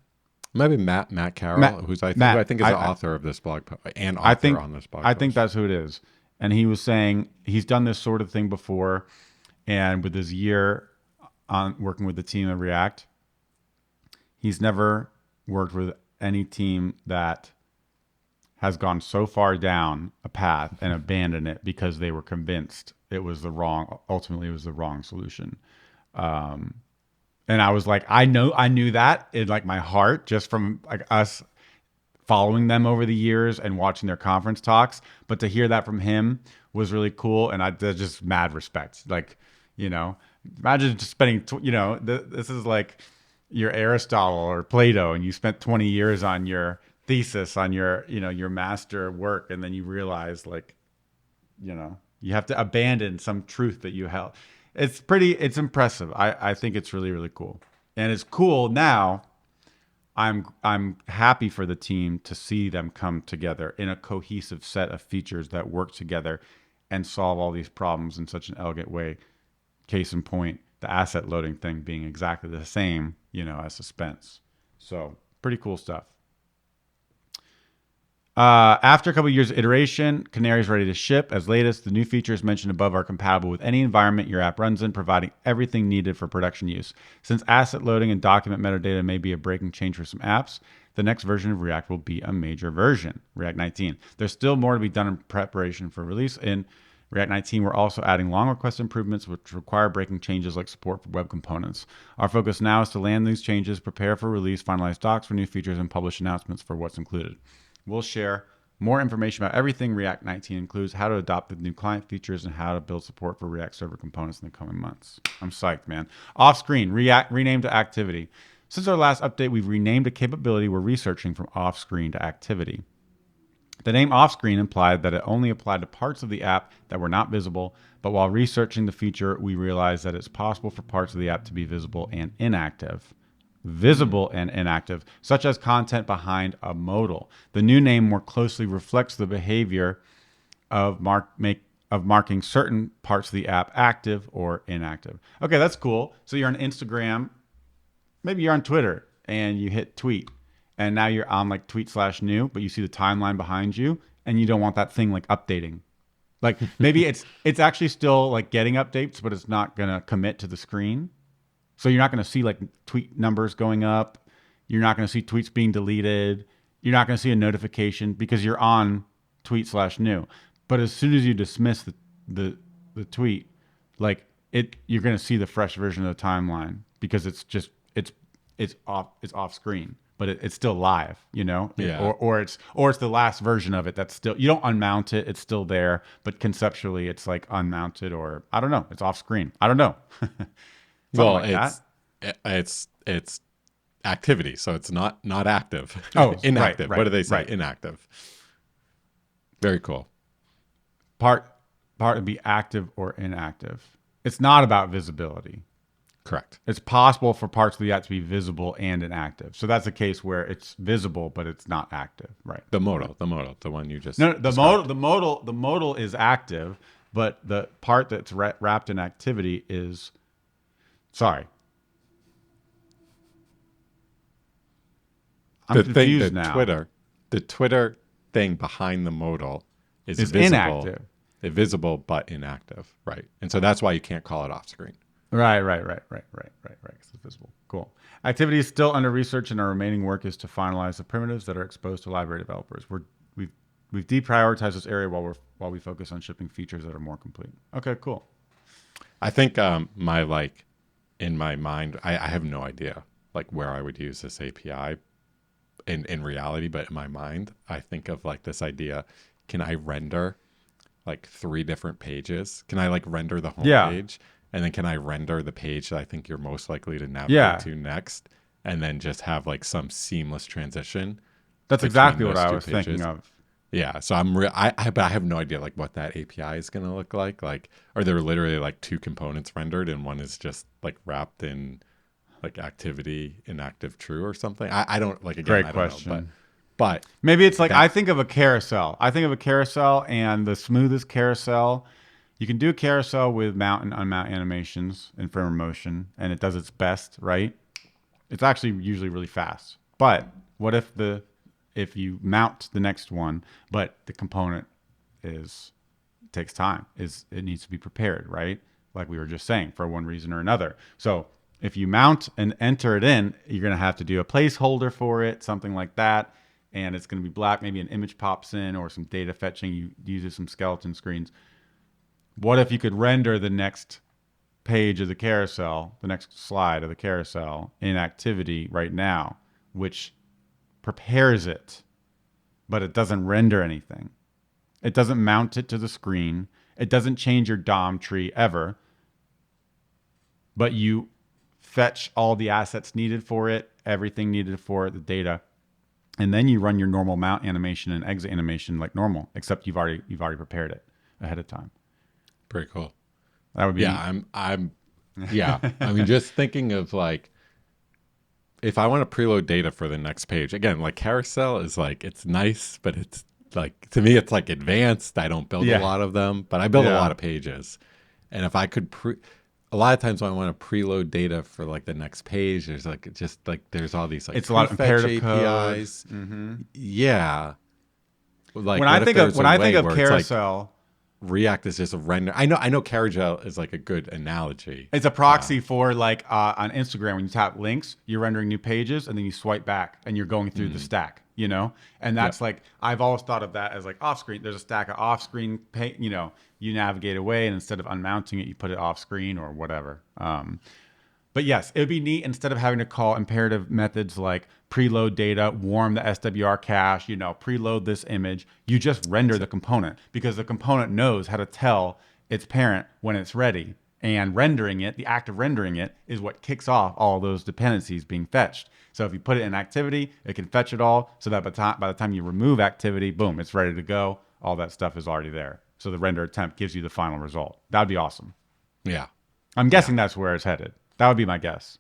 Maybe Matt Carroll, Matt. who I Matt. think is the author of this blog post and I author think on this blog I think post. that's who it is. And he was saying he's done this sort of thing before, and with his year on working with the team of React, he's never worked with any team that has gone so far down a path and abandoned it because they were convinced it was the wrong, ultimately it was the wrong solution. And I was like, I knew that in like my heart, just from like us following them over the years and watching their conference talks. But to hear that from him was really cool. And there's just mad respect. Like, you know, imagine just spending, this is like your Aristotle or Plato, and you spent 20 years on your thesis, on your, your master work. And then you realize like, you have to abandon some truth that you held. It's impressive. I think it's really, really cool. And it's cool now. I'm happy for the team to see them come together in a cohesive set of features that work together and solve all these problems in such an elegant way. Case in point, the asset loading thing being exactly the same, as Suspense. So pretty cool stuff. After a couple of years of iteration, Canary is ready to ship. As latest, the new features mentioned above are compatible with any environment your app runs in, providing everything needed for production use. Since asset loading and document metadata may be a breaking change for some apps, the next version of React will be a major version, React 19. There's still more to be done in preparation for release. In React 19, we're also adding long request improvements, which require breaking changes like support for web components. Our focus now is to land these changes, prepare for release, finalize docs for new features, and publish announcements for what's included. We'll share more information about everything React 19 includes, how to adopt the new client features, and how to build support for React Server components in the coming months. I'm psyched, man. Off screen, React renamed to Activity. Since our last update, we've renamed a capability we're researching from off screen to Activity. The name off screen implied that it only applied to parts of the app that were not visible, but while researching the feature, we realized that it's possible for parts of the app to be visible and inactive. Visible and inactive, such as content behind a modal. The new name more closely reflects the behavior of marking certain parts of the app active or inactive. Okay, that's cool. So you're on Instagram, maybe you're on Twitter, and you hit tweet, and now you're on like tweet/new, but you see the timeline behind you, and you don't want that thing like updating. Like maybe it's actually still like getting updates, but it's not gonna commit to the screen. So you're not going to see like tweet numbers going up. You're not going to see tweets being deleted. You're not going to see a notification because you're on tweet/new. But as soon as you dismiss the tweet, like you're going to see the fresh version of the timeline because it's off screen, but it's still live, Yeah. or it's the last version of it that's still, you don't unmount it. It's still there, but conceptually it's like unmounted, or I don't know. It's off screen. I don't know. Well, like it's activity, so it's not active. Oh, inactive. right, What do they say? right. Inactive. Very cool. Part would be active or inactive. It's not about visibility. Correct. It's possible for parts of the app to be visible and inactive. So that's a case where it's visible but it's not active, right? The modal, the one you just No, described. the modal is active, but the part that's wrapped in activity is. Sorry. I'm confused now. The Twitter thing behind the modal is It's visible. inactive. It's visible but inactive, right? And so that's why you can't call it off screen. Right. 'Cause it's visible. Cool. Activity is still under research, and our remaining work is to finalize the primitives that are exposed to library developers. We've deprioritized this area while we focus on shipping features that are more complete. Okay, cool. I think in my mind, I have no idea like where I would use this API in reality, but in my mind, I think of like this idea: can I render like 3 different pages? Can I like render the home page, and then can I render the page that I think you're most likely to navigate to next, and then just have like some seamless transition? That's between exactly what those I 2 was pages? thinking of. Yeah, so but I have no idea like what that API is going to look like. Like, are there literally like 2 components rendered and one is just like wrapped in like activity, inactive, true or something? I don't like, again, Great I don't question. know, but Maybe it's like, I think of a carousel. I think of a carousel, and the smoothest carousel, you can do a carousel with mount and unmount animations in firm motion, and it does its best, right? It's actually usually really fast. But what if you mount the next one, but the component takes time, it needs to be prepared, right? Like we were just saying, for one reason or another. So if you mount and enter it in, you're going to have to do a placeholder for it, something like that. and it's going to be black. Maybe an image pops in or some data fetching. You uses some skeleton screens. What if you could render the next page of the carousel, the next slide of the carousel in Activity right now, which prepares it, but it doesn't render anything. It doesn't mount it to the screen. It doesn't change your DOM tree ever, but you fetch all the assets needed for it, everything needed for it, the data, and then you run your normal mount animation and exit animation like normal, except you've already prepared it ahead of time. Pretty cool. That would be yeah. I mean, just thinking of like, if I want to preload data for the next page, again, like carousel is like, it's nice, but it's like, to me, it's like advanced. I don't build a lot of them, but I build a lot of pages. And if I could a lot of times when I want to preload data for like the next page, there's like, just like, there's all these like, it's a lot of imperative APIs. Code. Yeah. Like when I think of carousel, React is just a render. I know Carousel is like a good analogy. It's a proxy for like on Instagram, when you tap links, you're rendering new pages and then you swipe back and you're going through the stack, you know? And that's like, I've always thought of that as like off screen. There's a stack of off screen, you know, you navigate away and instead of unmounting it, you put it off screen or whatever. But yes, it would be neat instead of having to call imperative methods like preload data, warm the SWR cache, you know, preload this image. You just render the component because the component knows how to tell its parent when it's ready. And rendering it, the act of rendering it, is what kicks off all those dependencies being fetched. So if you put it in Activity, it can fetch it all so that by the time you remove Activity, boom, it's ready to go. All that stuff is already there. So the render attempt gives you the final result. That would be awesome. Yeah. I'm guessing that's where it's headed. That would be my guess.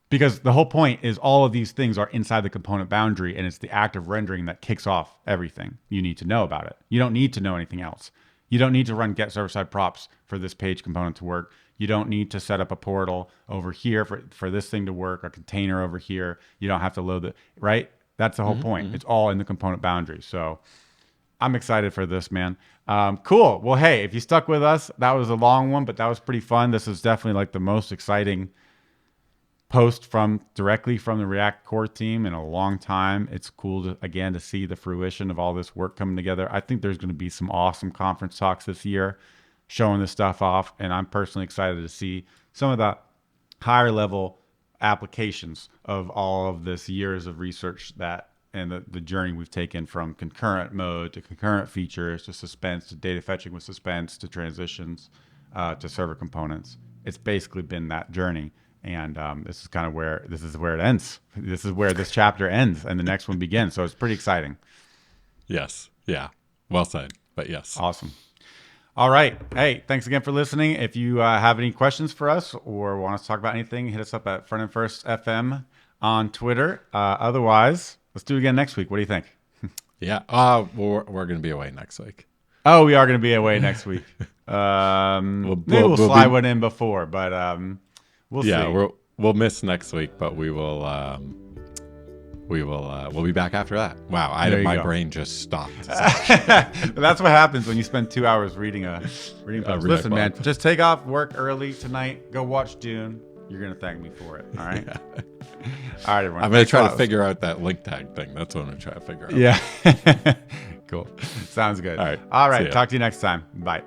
Because the whole point is all of these things are inside the component boundary, and it's the act of rendering that kicks off everything you need to know about it. You don't need to know anything else. You don't need to run get server-side props for this page component to work. You don't need to set up a portal over here for this thing to work, a container over here. You don't have to load it, right? That's the whole point. It's all in the component boundary. So I'm excited for this, man. Cool. Well, hey, if you stuck with us, that was a long one, but that was pretty fun. This is definitely like the most exciting post directly from the React core team in a long time. It's cool to see the fruition of all this work coming together. I think there's going to be some awesome conference talks this year showing this stuff off. And I'm personally excited to see some of the higher level applications of all of this years of research and the journey we've taken from concurrent mode to concurrent features to suspense to data fetching with suspense to transitions to server components. It's basically been that journey. And this is where it ends. This is where this chapter ends and the next one begins. So it's pretty exciting. Yes. Yeah. Well said. But yes. Awesome. All right. Hey, thanks again for listening. If you have any questions for us or want us to talk about anything, hit us up at Front End First FM on Twitter. Otherwise, let's do it again next week. What do you think? Yeah. We're going to be away next week. Oh, we are going to be away next week. Maybe we'll slide one in before, but we'll see. We'll miss next week, but we'll be back after that. Wow, my brain just stopped. That's what happens when you spend 2 hours reading post. Listen, man, just take off work early tonight. Go watch Dune. You're gonna thank me for it. All right. Yeah. All right, everyone. I'm gonna try to figure out that link tag thing. That's what I'm gonna try to figure out. Yeah. Cool. Sounds good. All right. All right. Talk to you next time. Bye.